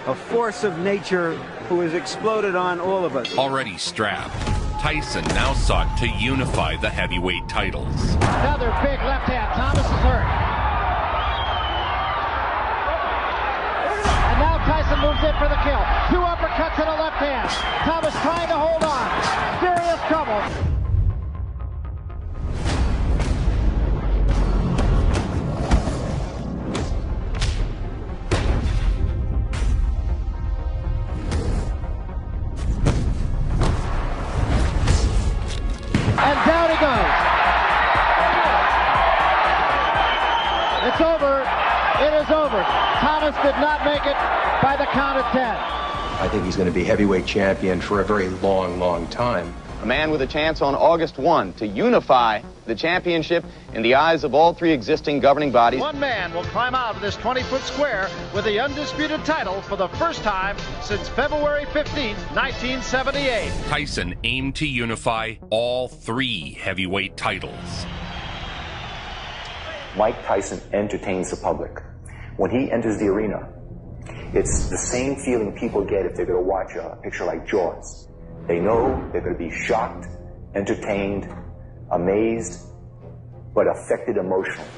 a force of nature who has exploded on all of us. Already strapped, Tyson now sought to unify the heavyweight titles. Another big left hand. Thomas is hurt. Tyson moves in for the kill. 2 uppercuts and a left hand. Thomas trying to hold on. Serious trouble. And down he goes. It's over. It is over. Thomas did not make it by the count of 10. I think he's going to be heavyweight champion for a very long, long time. A man with a chance on August 1 to unify the championship in the eyes of all 3 existing governing bodies. One man will climb out of this 20-foot square with the undisputed title for the first time since February 15, 1978. Tyson aimed to unify all 3 heavyweight titles. Mike Tyson entertains the public. When he enters the arena, it's the same feeling people get if they're going to watch a picture like Jaws. They know they're going to be shocked, entertained, amazed, but affected emotionally.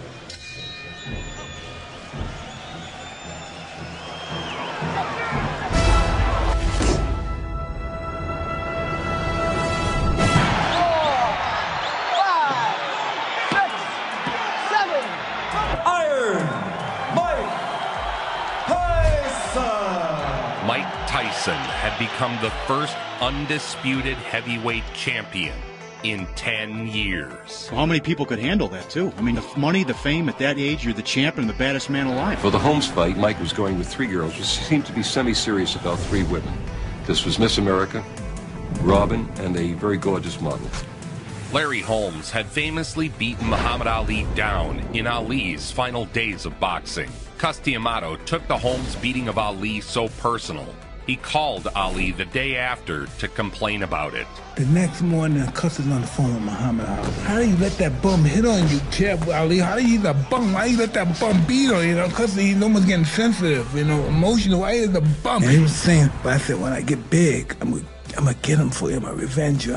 Tyson had become the first undisputed heavyweight champion in 10 years. Well, how many people could handle that, too? I mean, the money, the fame, at that age, you're the champion, the baddest man alive. For the Holmes fight, Mike was going with 3 girls, who seemed to be semi-serious about 3 women. This was Miss America, Robin, and a very gorgeous model. Larry Holmes had famously beaten Muhammad Ali down in Ali's final days of boxing. Cus D'Amato took the Holmes beating of Ali so personal, he called Ali the day after to complain about it. The next morning, Cus is on the phone with Muhammad Ali. How do you let that bum hit on you, Champ Ali? How do you the bum? Why you let that bum beat on you? Cus, he's almost getting sensitive, emotional. Why is the bum? And he was saying, but I said, when I get big, I'm gonna get him for you. I'm gonna revenge you.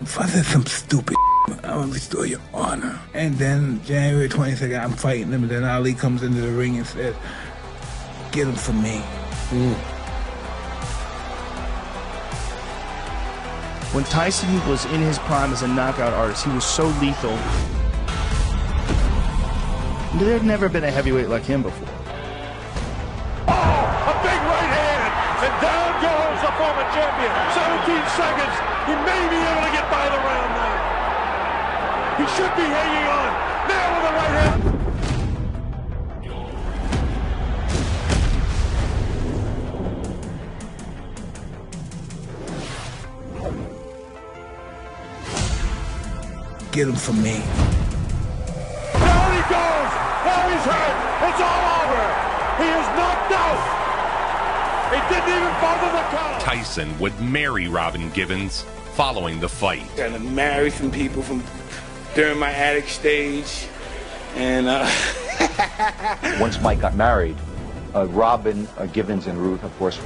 If I said some stupid, I'm gonna restore your honor. And then January 22nd, I'm fighting him, and then Ali comes into the ring and says, get him for me. When Tyson was in his prime as a knockout artist, he was so lethal. There had never been a heavyweight like him before. A big right hand, and down goes the former champion. 17 seconds. He may be able to get by the round now. He should be hanging on. Now with the right hand. Get him for me. Down he goes. Now he's hurt. It's all over. He is knocked out. He didn't even bother the count. Tyson would marry Robin Givens following the fight. Got to marry some people from during my addict stage, and Once Mike got married, Robin Givens and Ruth, of course,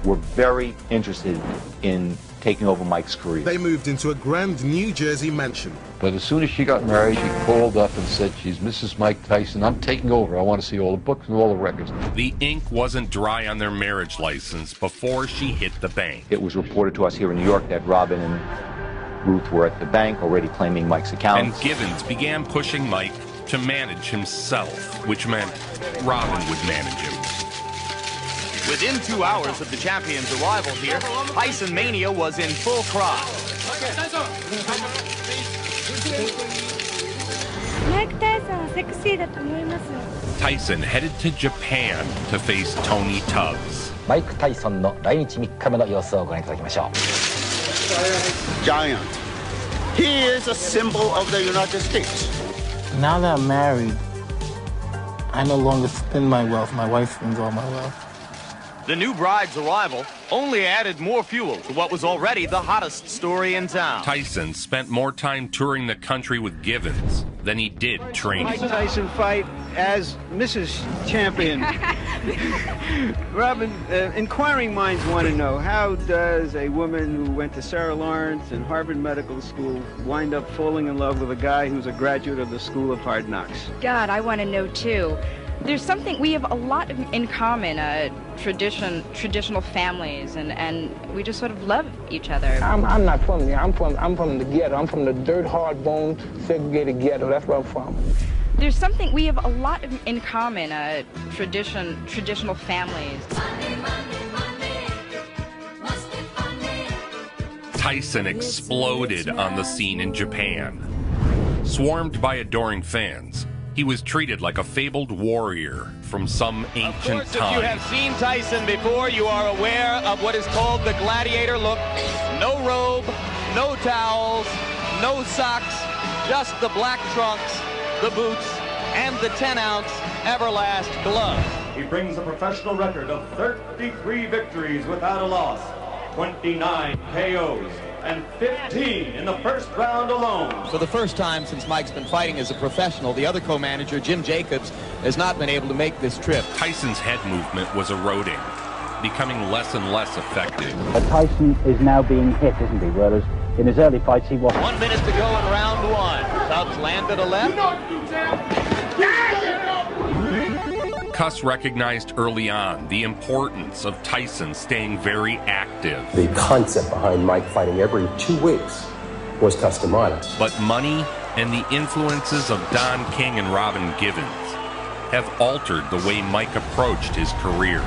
were very interested in taking over Mike's career. They moved into a grand New Jersey mansion. But as soon as she got married, she called up and said, she's Mrs. Mike Tyson. I'm taking over. I want to see all the books and all the records. The ink wasn't dry on their marriage license before she hit the bank. It was reported to us here in New York that Robin and Ruth were at the bank already claiming Mike's account. And Givens began pushing Mike to manage himself, which meant Robin would manage him. Within 2 hours of the champion's arrival here, Tyson Mania was in full cry. Tyson headed to Japan to face Tony Tubbs. Mike Tyson の来日3日目の様子をご覧いただきましょう。Giant. He is a symbol of the United States. Now that I'm married, I no longer spend my wealth. My wife spends all my wealth. The new bride's arrival only added more fuel to what was already the hottest story in town. Tyson spent more time touring the country with Givens than he did training. Mike Tyson fight as Mrs. Champion. Robin, inquiring minds want to know, how does a woman who went to Sarah Lawrence and Harvard Medical School wind up falling in love with a guy who's a graduate of the School of Hard Knocks? God, I want to know too. There's something, we have a lot in common, traditional families, and we just sort of love each other. I'm not from there. I'm from the ghetto. I'm from the dirt, hard-boned, segregated ghetto. That's where I'm from. There's something, we have a lot in common, traditional families. Tyson exploded on the scene in Japan. Swarmed by adoring fans, he was treated like a fabled warrior from some ancient time. If you have seen Tyson before, you are aware of what is called the gladiator look. No robe, no towels, no socks, just the black trunks, the boots, and the 10-ounce Everlast glove. He brings a professional record of 33 victories without a loss, 29 KOs, and 15 in the first round alone. For the first time since Mike's been fighting as a professional, the other co-manager, Jim Jacobs, has not been able to make this trip. Tyson's head movement was eroding, becoming less and less effective. But Tyson is now being hit, isn't he? Whereas in his early fights he wasn't. 1 minute to go in round one. Tubbs landed a left. Cuss recognized early on the importance of Tyson staying very active. The concept behind Mike fighting every 2 weeks was customized. But money and the influences of Don King and Robin Givens have altered the way Mike approached his career.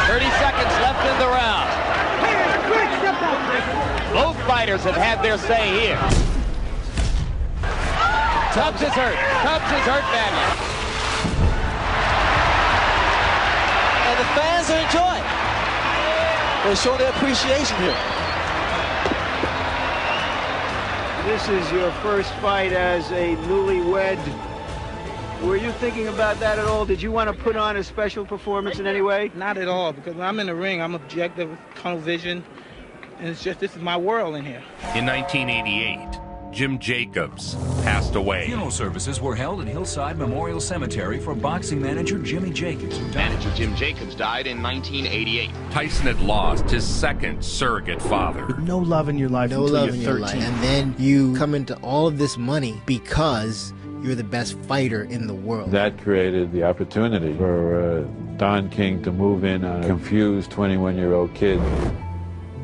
30 seconds left in the round. Both fighters have had their say here. Tubbs is hurt. Tubbs is hurt badly. And the fans are enjoying. They show their appreciation here. This is your first fight as a newlywed. Were you thinking about that at all? Did you want to put on a special performance in any way? Not at all, because when I'm in the ring, I'm objective, tunnel vision, and it's just, this is my world in here. In 1988, Jim Jacobs passed away. Funeral services were held at Hillside Memorial Cemetery for boxing manager Jimmy Jacobs. Manager Jim Jacobs died in 1988. Tyson had lost his second surrogate father. No love in your life no until love you're in 13. your life. And then you come into all of this money because you're the best fighter in the world. That created the opportunity for Don King to move in on a confused 21-year-old kid.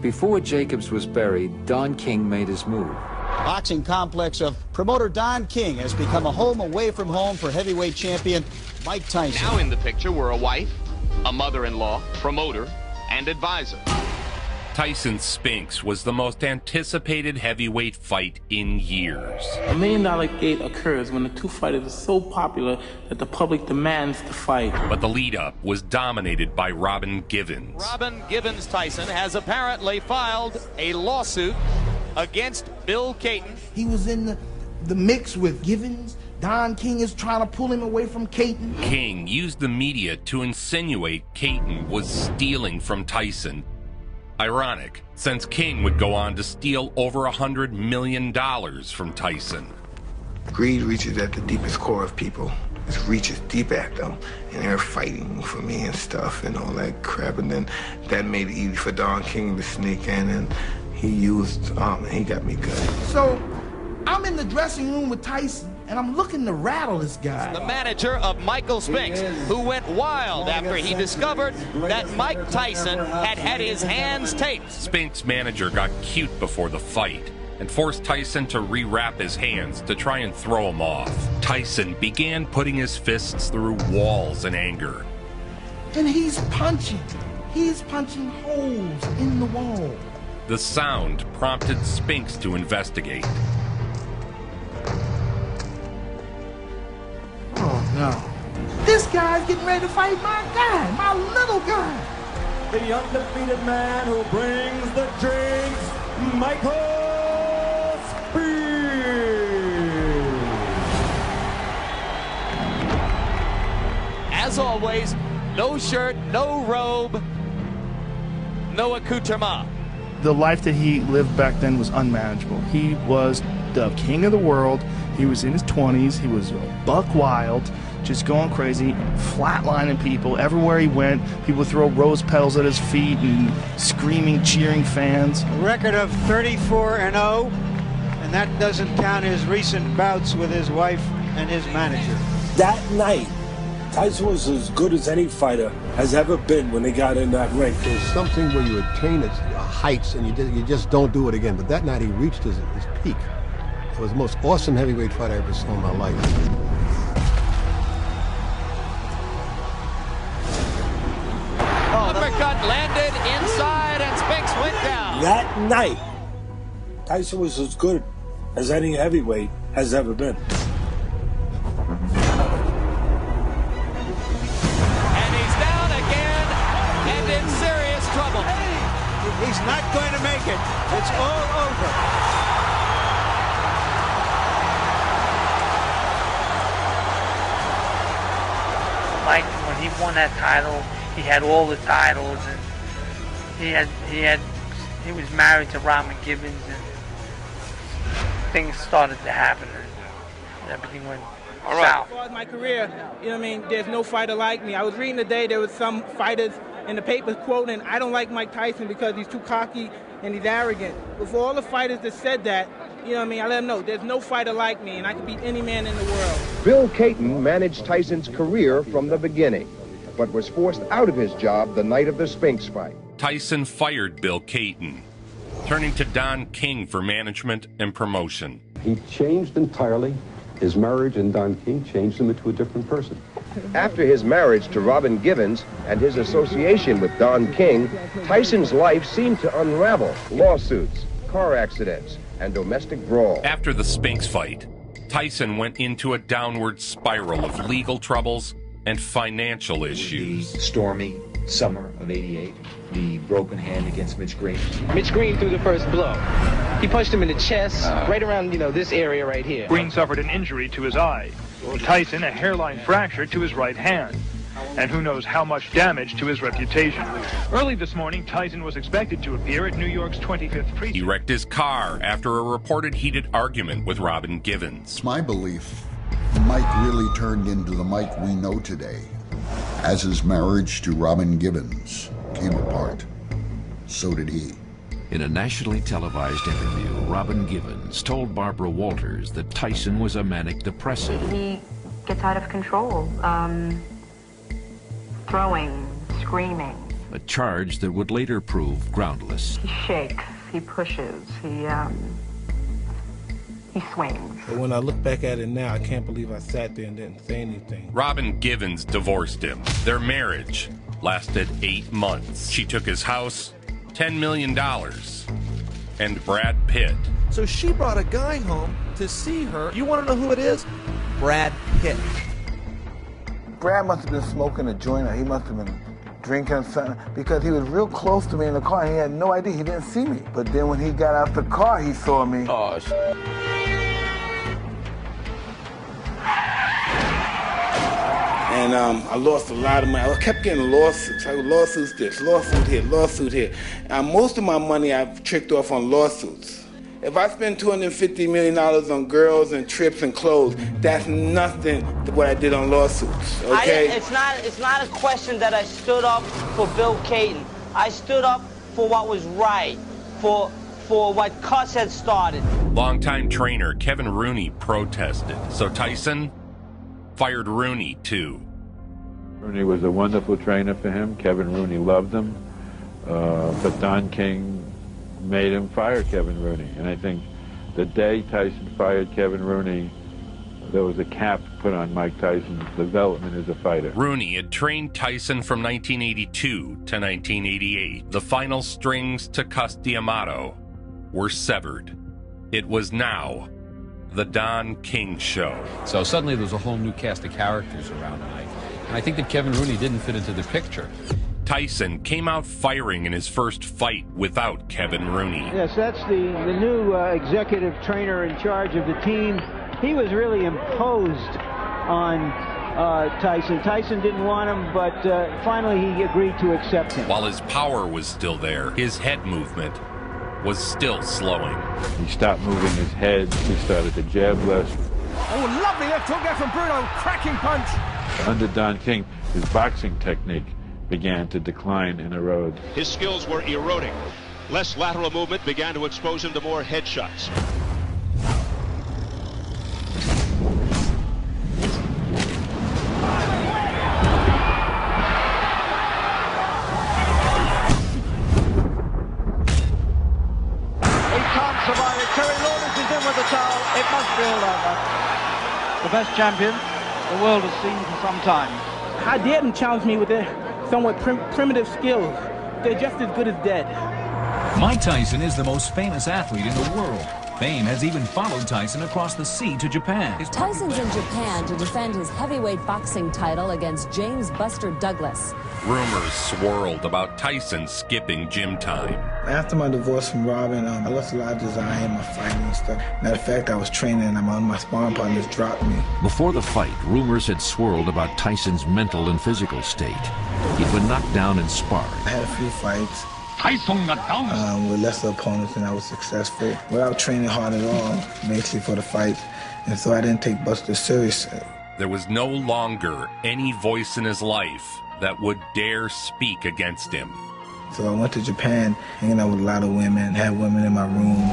Before Jacobs was buried, Don King made his move. Boxing complex of promoter Don King has become a home away from home for heavyweight champion Mike Tyson. Now in the picture were a wife, a mother-in-law, promoter, and advisor. Tyson Spinks was the most anticipated heavyweight fight in years. $1 million gate occurs when the two fighters are so popular that the public demands the fight. But the lead-up was dominated by Robin Givens. Robin Givens Tyson has apparently filed a lawsuit against Bill Caton. He was in the mix with Givens. Don King is trying to pull him away from Caton. King used the media to insinuate Caton was stealing from Tyson. Ironic, since King would go on to steal over $100 million from Tyson. Greed reaches at the deepest core of people. his reach is deep at them, and they're fighting for me and stuff and all that crap. And then that made it easy for Don King to sneak in, and he he got me good. So I'm in the dressing room with Tyson, and I'm looking to rattle this guy. The manager of Michael Spinks, who went wild after he discovered that Mike Tyson had his hands taped. Spinks' manager got cute before the fight and forced Tyson to rewrap his hands to try and throw him off. Tyson began putting his fists through walls in anger. And he's punching holes in the wall. The sound prompted Spinks to investigate. Oh no. This guy's getting ready to fight my guy, my little guy. The undefeated man who brings the drinks, Michael. As always, no shirt, no robe, no accoutrement. The life that he lived back then was unmanageable. He was the king of the world. He was in his 20s. He was buck wild, just going crazy, flatlining people. Everywhere he went, people would throw rose petals at his feet and screaming, cheering fans. A record of 34-0, and that doesn't count his recent bouts with his wife and his manager. That night, Tyson was as good as any fighter has ever been when they got in that ring. There's something where you attain its heights and you just don't do it again. But that night he reached his peak. It was the most awesome heavyweight fight I ever saw in my life. Uppercut landed inside and Spinks went down. That night, Tyson was as good as any heavyweight has ever been. He's not going to make it. It's all over. Mike, when he won that title, he had all the titles, and he was married to Robin Gibbons, and things started to happen, and everything went south. As far as my career, you know what I mean, there's no fighter like me. I was reading today, there was some fighters in the papers quoting, I don't like Mike Tyson because he's too cocky and he's arrogant. But for all the fighters that said that, you know what I mean, I let them know, there's no fighter like me, and I can beat any man in the world. Bill Caton managed Tyson's career from the beginning, but was forced out of his job the night of the Spinks fight. Tyson fired Bill Caton, turning to Don King for management and promotion. He changed entirely. His marriage and Don King changed him into a different person. After his marriage to Robin Givens and his association with Don King, Tyson's life seemed to unravel. Lawsuits, car accidents, and domestic brawl. After the Spinks fight, Tyson went into a downward spiral of legal troubles and financial issues. The stormy summer of '88, the broken hand against Mitch Green. Mitch Green threw the first blow. He punched him in the chest, right around, this area right here. Green suffered an injury to his eye. Tyson, a hairline fracture to his right hand. And who knows how much damage to his reputation. Early this morning, Tyson was expected to appear at New York's 25th precinct. He wrecked his car after a reported heated argument with Robin Givens. It's my belief Mike really turned into the Mike we know today. As his marriage to Robin Givens came apart, so did he. In a nationally televised interview, Robin Givens told Barbara Walters that Tyson was a manic depressive. He gets out of control, throwing, screaming. A charge that would later prove groundless. He shakes, he pushes, he swings. But when I look back at it now, I can't believe I sat there and didn't say anything. Robin Givens divorced him. Their marriage lasted 8 months. She took his house, $10 million, and Brad Pitt. So she brought a guy home to see her. You want to know who it is? Brad Pitt. Brad must have been smoking a joint, or he must have been drinking something, because he was real close to me in the car, and he had no idea. He didn't see me. But then when he got out the car, he saw me. Oh, And I lost a lot of money. I kept getting lawsuits. Lawsuits this, lawsuit here, lawsuit here. Most of my money I've tricked off on lawsuits. If I spend $250 million on girls and trips and clothes, that's nothing to what I did on lawsuits, okay? It's not a question that I stood up for Bill Caton. I stood up for what was right, for what Cuss had started. Longtime trainer Kevin Rooney protested, so Tyson fired Rooney too. Rooney was a wonderful trainer for him. Kevin Rooney loved him, but Don King made him fire Kevin Rooney. And I think the day Tyson fired Kevin Rooney, there was a cap put on Mike Tyson's development as a fighter. Rooney had trained Tyson from 1982 to 1988. The final strings to Cus D'Amato were severed. It was now the Don King Show. So suddenly there was a whole new cast of characters around Mike. And I think that Kevin Rooney didn't fit into the picture. Tyson came out firing in his first fight without Kevin Rooney. Yes, that's the new executive trainer in charge of the team. He was really imposed on Tyson. Tyson didn't want him, but finally he agreed to accept him. While his power was still there, his head movement was still slowing. He stopped moving his head. He started to jab less. Oh, lovely left hook there from Bruno. Cracking punch. Under Don King, his boxing technique began to decline and erode. His skills were eroding. Less lateral movement began to expose him to more headshots. It must be all over. The best champion the world has seen for some time. How dare them challenge me with their somewhat primitive skills? They're just as good as dead. Mike Tyson is the most famous athlete in the world. Fame has even followed Tyson across the sea to Japan. Tyson's in Japan to defend his heavyweight boxing title against James Buster Douglas. Rumors swirled about Tyson skipping gym time. After my divorce from Robin, I lost a lot of desire in my fighting and stuff. Matter of fact, I was training and my sparring partners dropped me. Before the fight, rumors had swirled about Tyson's mental and physical state. He'd been knocked down in sparring. I had a few fights. With lesser opponents, and I was successful without training hard at all, basically for the fight. And so I didn't take Buster seriously. There was no longer any voice in his life that would dare speak against him. So I went to Japan, hanging out with a lot of women, had women in my room.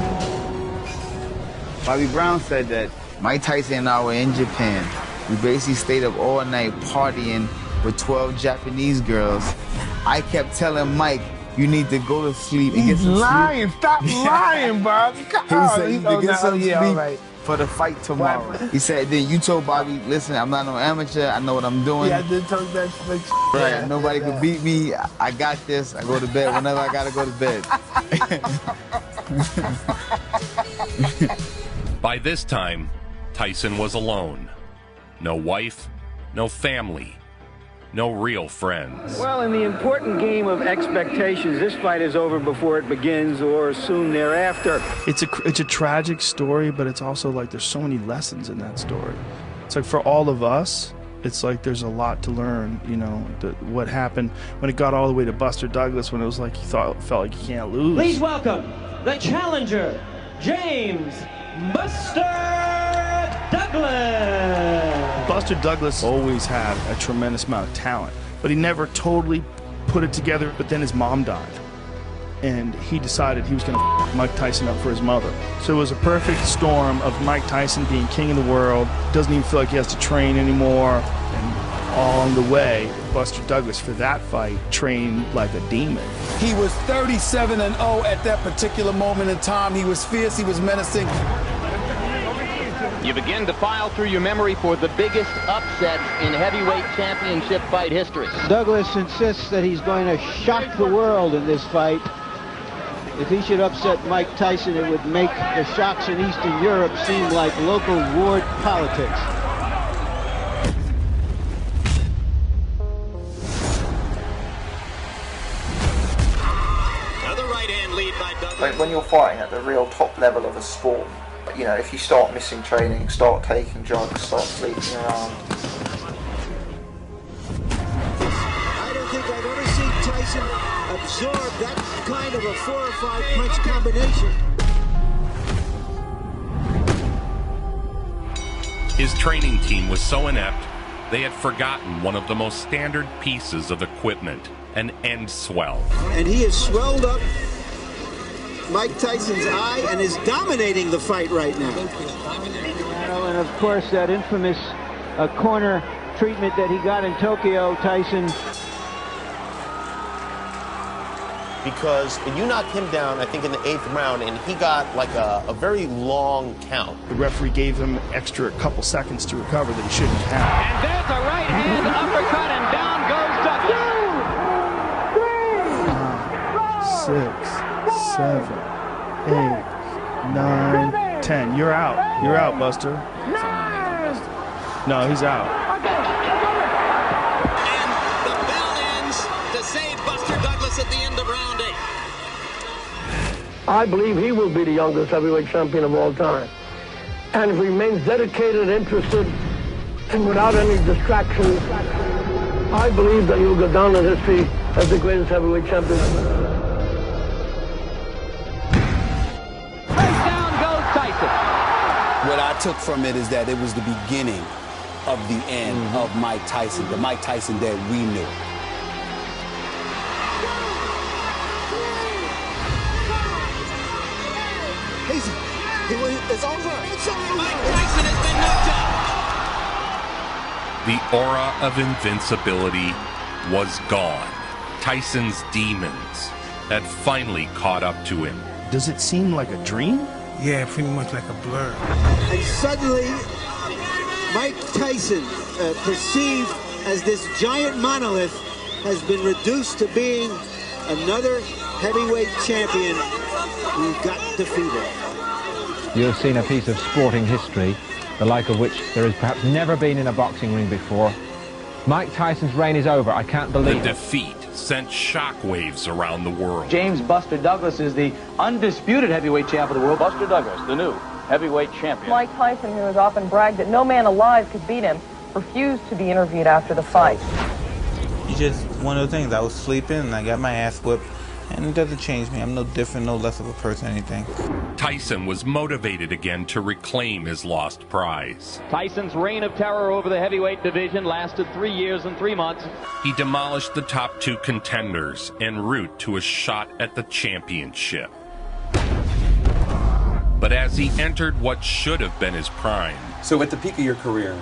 Bobby Brown said that Mike Tyson and I were in Japan. We basically stayed up all night partying with 12 Japanese girls. I kept telling Mike, you need to go to sleep and get some lying. sleep. Stop lying, Bobby. He said you need to get some sleep right. for the fight tomorrow. He said, then you told Bobby, listen, I'm not no amateur. I know what I'm doing. Yeah, I did tell that slick Right, yeah, nobody can beat me. I got this. I go to bed whenever I gotta go to bed. By this time, Tyson was alone. No wife, no family, no real friends. Well, in the important game of expectations, this fight is over before it begins or soon thereafter. It's a tragic story, but it's also like there's so many lessons in that story. It's like for all of us, it's like there's a lot to learn, you know, what happened when it got all the way to Buster Douglas, when it was like felt like you can't lose. Please welcome the challenger, James Buster Douglas. Buster Douglas always had a tremendous amount of talent, but he never totally put it together. But then his mom died, and he decided he was going to f Mike Tyson up for his mother. So it was a perfect storm of Mike Tyson being king of the world, doesn't even feel like he has to train anymore, and all on the way, Buster Douglas for that fight trained like a demon. He was 37-0 at that particular moment in time. He was fierce, he was menacing. You begin to file through your memory for the biggest upset in heavyweight championship fight history. Douglas insists that he's going to shock the world in this fight. If he should upset Mike Tyson, it would make the shocks in Eastern Europe seem like local ward politics. Another right-hand lead by Douglas. Like when you're fighting at the real top level of a sport, you know, if you start missing training, start taking drugs, start sleeping around. I don't think I've ever seen Tyson absorb that kind of a 4 or 5 punch combination. His training team was so inept, they had forgotten one of the most standard pieces of equipment, an end swell. And he has swelled up Mike Tyson's eye and is dominating the fight right now. And of course, that infamous corner treatment that he got in Tokyo, Tyson. Because you knocked him down, I think, in the 8th round, and he got like a very long count. The referee gave him extra couple seconds to recover that he shouldn't have had. And there's a right hand uppercut, and down goes Douglas. 6, 7, 8, 9, 10. You're out. You're out, Buster. No, he's out. And the bell ends to save Buster Douglas at the end of round 8. I believe he will be the youngest heavyweight champion of all time. And if he remains dedicated and interested and without any distractions, I believe that he will go down in history as the greatest heavyweight champion. Down goes Tyson. What I took from it is that it was the beginning of the end of Mike Tyson, the Mike Tyson that we knew. It's over. It's over. Mike Tyson has been knocked out. The aura of invincibility was gone. Tyson's demons had finally caught up to him. Does it seem like a dream? Yeah, pretty much like a blur. And suddenly, Mike Tyson, perceived as this giant monolith, has been reduced to being another heavyweight champion who got defeated. You have seen a piece of sporting history, the like of which there has perhaps never been in a boxing ring before. Mike Tyson's reign is over. I can't believe it. The defeat sent shockwaves around the world. James Buster Douglas is the undisputed heavyweight champ of the world. Buster Douglas, the new heavyweight champion. Mike Tyson, who has often bragged that no man alive could beat him, refused to be interviewed after the fight. It's just one of the things. I was sleeping and I got my ass whipped. And it doesn't change me. I'm no different, no less of a person, anything. Tyson was motivated again to reclaim his lost prize. Tyson's reign of terror over the heavyweight division lasted 3 years and 3 months. He demolished the top 2 contenders en route to a shot at the championship. But as he entered what should have been his prime... So at the peak of your career,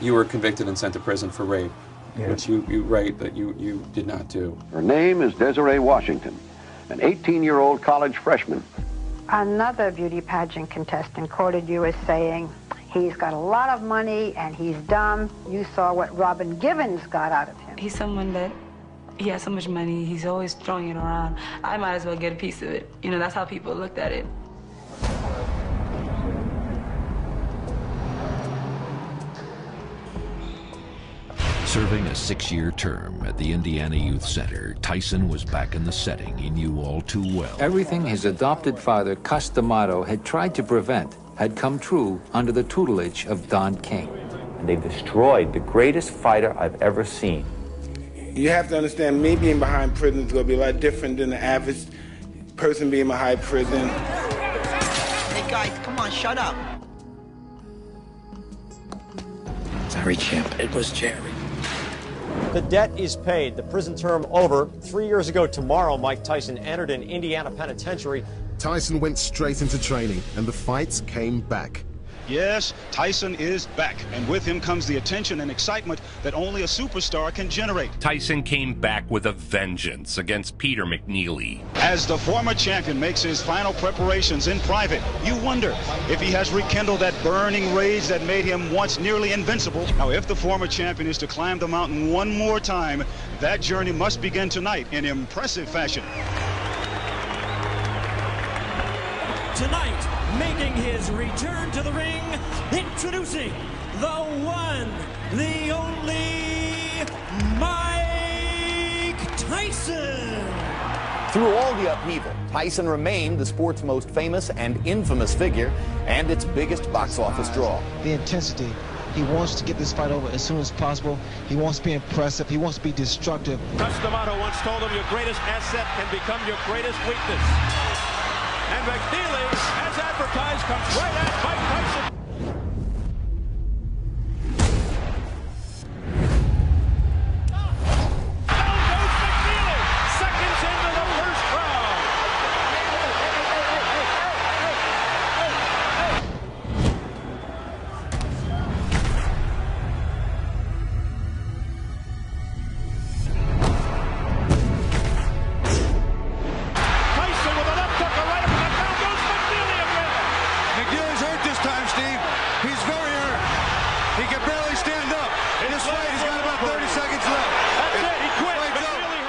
you were convicted and sent to prison for rape. Yeah. Which you write that you did not do. Her name is Desiree Washington, an 18-year-old college freshman. Another beauty pageant contestant quoted you as saying, he's got a lot of money and he's dumb. You saw what Robin Givens got out of him. He's someone that, he has so much money, he's always throwing it around. I might as well get a piece of it. You know, that's how people looked at it. Serving a 6-year term at the Indiana Youth Center, Tyson was back in the setting he knew all too well. Everything his adopted father, Cus D'Amato, had tried to prevent had come true under the tutelage of Don King. And they destroyed the greatest fighter I've ever seen. You have to understand, me being behind prison is going to be a lot different than the average person being behind prison. Hey guys, come on, shut up. Sorry, champ, it was Jerry. The debt is paid. The prison term over. 3 years ago tomorrow, Mike Tyson entered an Indiana penitentiary. Tyson went straight into training, and the fights came back. Yes, Tyson is back, and with him comes the attention and excitement that only a superstar can generate. Tyson came back with a vengeance against Peter McNeely. As the former champion makes his final preparations in private, you wonder if he has rekindled that burning rage that made him once nearly invincible. Now, if the former champion is to climb the mountain one more time, that journey must begin tonight in impressive fashion. Tonight, making his return to the ring, introducing the one, the only, Mike Tyson. Through all the upheaval, Tyson remained the sport's most famous and infamous figure and its biggest box office draw. The intensity. He wants to get this fight over as soon as possible. He wants to be impressive. He wants to be destructive. Cus D'Amato once told him your greatest asset can become your greatest weakness. And McNeely, as advertised, comes right at Mike Tyson.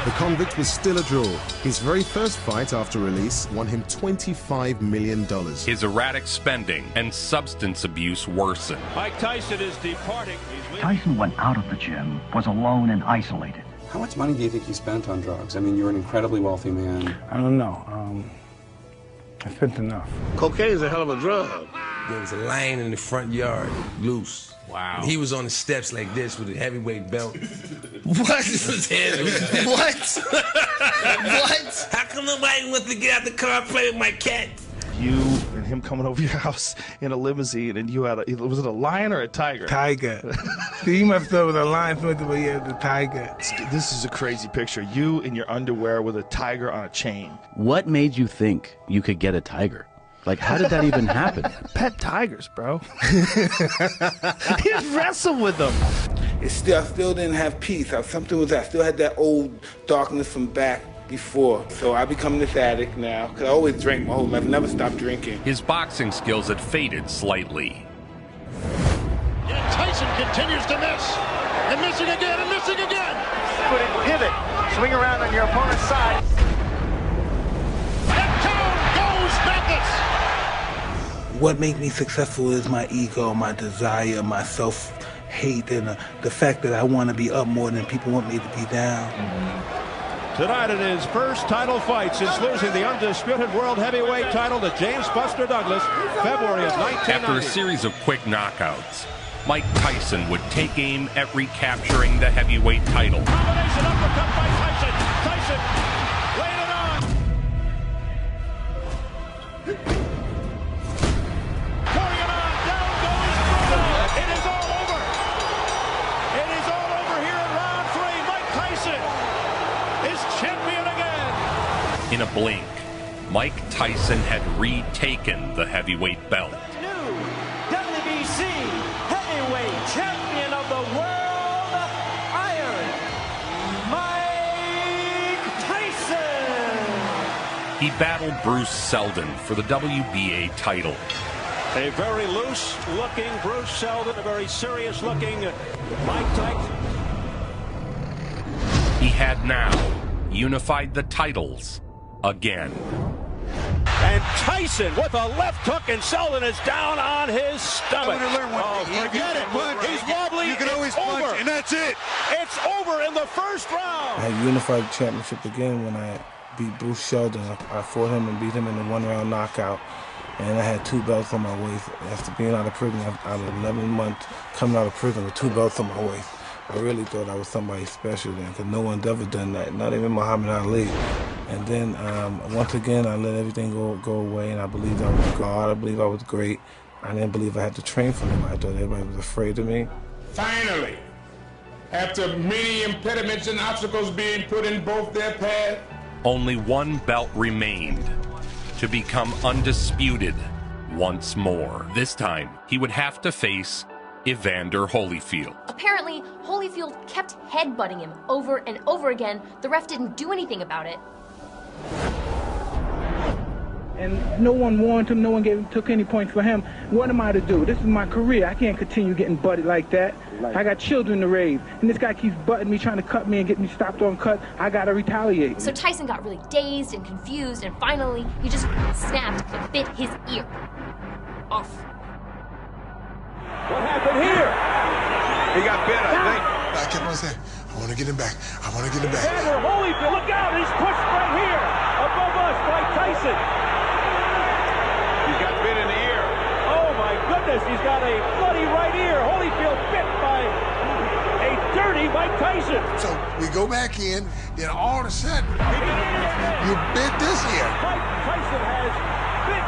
The convict was still a draw. His very first fight after release won him $25 million. His erratic spending and substance abuse worsened. Mike Tyson is departing. Tyson went out of the gym, was alone and isolated. How much money do you think you spent on drugs? I mean, you're an incredibly wealthy man. I don't know. I spent enough. Cocaine's a hell of a drug. There was a lion in the front yard, loose. Wow. And he was on the steps like this with a heavyweight belt. What? What? What? How come nobody wants to get out the car and play with my cat? You and him coming over your house in a limousine, and you had was it a lion or a tiger? Tiger. You must have with a lion, but yeah, the tiger. This is a crazy picture. You in your underwear with a tiger on a chain. What made you think you could get a tiger? Like, how did that even happen? Pet tigers, bro. He wrestled with them. I still didn't have peace. I still had that old darkness from back before. So I become this addict now, because I always drank my whole life, never stopped drinking. His boxing skills had faded slightly. And Tyson continues to miss. And missing again, and missing again. Put it, pivot, swing around on your opponent's side. And down goes Mathis. What makes me successful is my ego, my desire, my self-hate, and the fact that I want to be up more than people want me to be down. Tonight in his first title fight since losing the undisputed world heavyweight title to James Buster Douglas, February of 1990. After a series of quick knockouts, Mike Tyson would take aim at recapturing the heavyweight title. Combination uppercut by Tyson. Tyson laying it on. Pouring it on. Down goes Bruno. It is all over. It is all over here in round 3. Mike Tyson is champion again. In a blink, Mike Tyson had retaken the heavyweight belt. New WBC heavyweight champion of the world, Iron Mike Tyson. He battled Bruce Seldon for the WBA title. A very loose-looking Bruce Seldon, a very serious-looking Mike Tyson. He had now unified the titles again. And Tyson with a left hook, and Seldon is down on his stomach. Forget it. He's wobbly. You can always punch, and that's it. It's over in the first round. I unified the championship again when I beat Bruce Seldon. I fought him and beat him in a one-round knockout. And I had 2 belts on my waist. After being out of prison, out of 11 months, coming out of prison with 2 belts on my waist. I really thought I was somebody special then, because no one's ever done that, not even Muhammad Ali. And then, once again, I let everything go away, and I believed I was God. I believed I was great. I didn't believe I had to train for them. I thought everybody was afraid of me. Finally, after many impediments and obstacles being put in both their path, only one belt remained to become undisputed once more. This time, he would have to face Evander Holyfield. Apparently, Holyfield kept headbutting him over and over again. The ref didn't do anything about it. And no one warned him, no one took any points for him. What am I to do? This is my career. I can't continue getting butted like that. I got children to raise, and this guy keeps butting me, trying to cut me and get me stopped on cut. I gotta retaliate. So Tyson got really dazed and confused, and finally, he just snapped and bit his ear off. What happened here? he got bit, I think. I kept on saying, I want to get him back. I want to get him back. Evander Holyfield, look out! He's pushed right here above us by Tyson. He's got bit in the ear. Oh my goodness, he's got a bloody right ear. Holyfield bit by a dirty Mike Tyson. So we go back in, then all of a sudden, you bit this ear. Mike Tyson has bit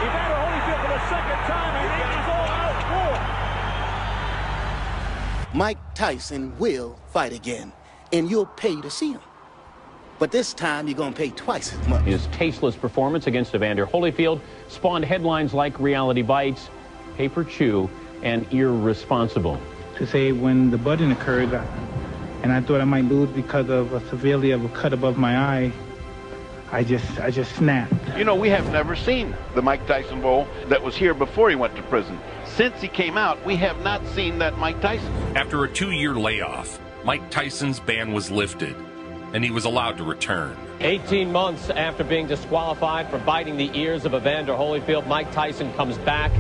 Evander Holyfield for the second time, and it is all out war. Mike Tyson will fight again, and you'll pay to see him. But this time, you're going to pay twice as much. His tasteless performance against Evander Holyfield spawned headlines like Reality Bites, Paper Chew, and Irresponsible. To say when the budding occurred, and I thought I might lose because of a severely of a cut above my eye, I just snapped. You know, we have never seen the Mike Tyson Bowl that was here before he went to prison. Since he came out, we have not seen that Mike Tyson. After a 2-year layoff, Mike Tyson's ban was lifted, and he was allowed to return. 18 months after being disqualified for biting the ears of Evander Holyfield, Mike Tyson comes back.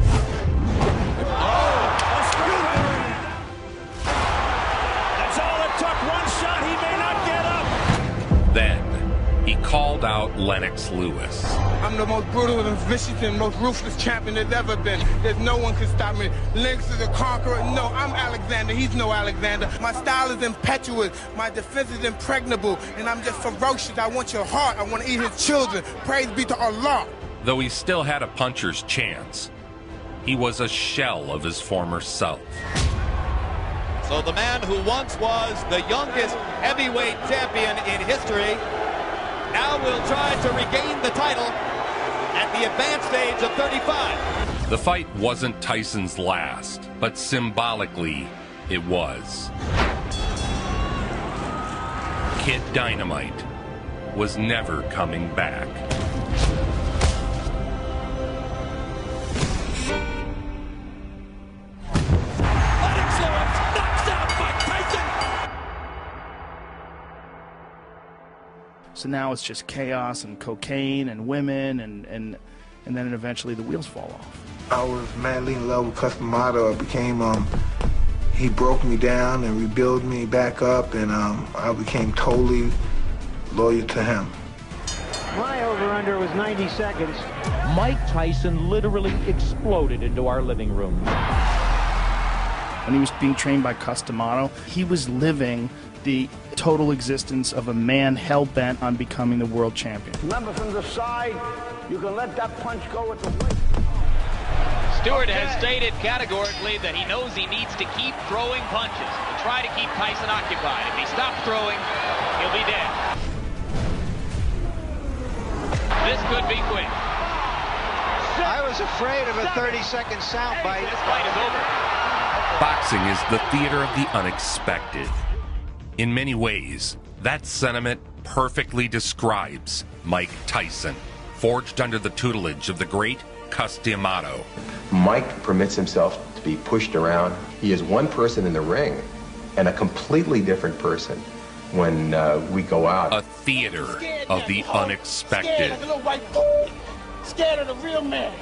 That's all it took. One shot, he may not get up. Then he called out Lennox Lewis. I'm the most brutal and vicious and most ruthless champion there's ever been. There's no one can stop me. Lennox is a conqueror. No, I'm Alexander. He's no Alexander. My style is impetuous. My defense is impregnable. And I'm just ferocious. I want your heart. I want to eat his children. Praise be to Allah. Though he still had a puncher's chance, he was a shell of his former self. So the man who once was the youngest heavyweight champion in history now will try to regain the title at the advanced age of 35. The fight wasn't Tyson's last, but symbolically, it was. Kid Dynamite was never coming back. So now it's just chaos and cocaine and women and then eventually the wheels fall off. I was madly in love with Customato. I became, he broke me down and rebuilt me back up, and I became totally loyal to him. My over-under was 90 seconds. Mike Tyson literally exploded into our living room. When he was being trained by Customato, he was living the total existence of a man hell-bent on becoming the world champion. Remember, from the side, you can let that punch go at the waist. Stewart has stated categorically that he knows he needs to keep throwing punches to try to keep Tyson occupied. If he stops throwing, he'll be dead. This could be quick. I was afraid of a 30-second soundbite. This fight is over. Boxing is the theater of the unexpected. In many ways, that sentiment perfectly describes Mike Tyson, forged under the tutelage of the great Customato. Mike permits himself to be pushed around. He is one person in the ring and a completely different person when we go out. A theater of the unexpected. Scared like a little white scared of the real man.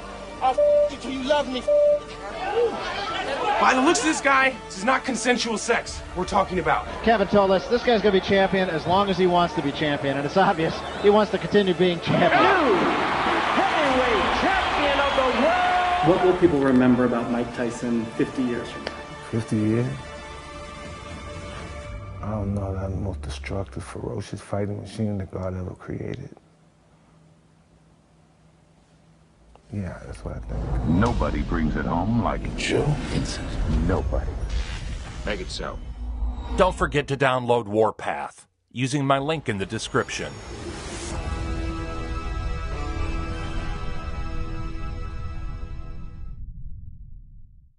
I'll you till you love me. By the looks of this guy, this is not consensual sex we're talking about. Kevin told us this guy's going to be champion as long as he wants to be champion, and it's obvious he wants to continue being champion. New heavyweight champion of the world! What will people remember about Mike Tyson 50 years from now? 50 years? I don't know, that's the most destructive, ferocious fighting machine that God ever created. Yeah, that's what I think. Nobody brings it home like Joe Vincent. Nobody. Make it so. Don't forget to download Warpath using my link in the description.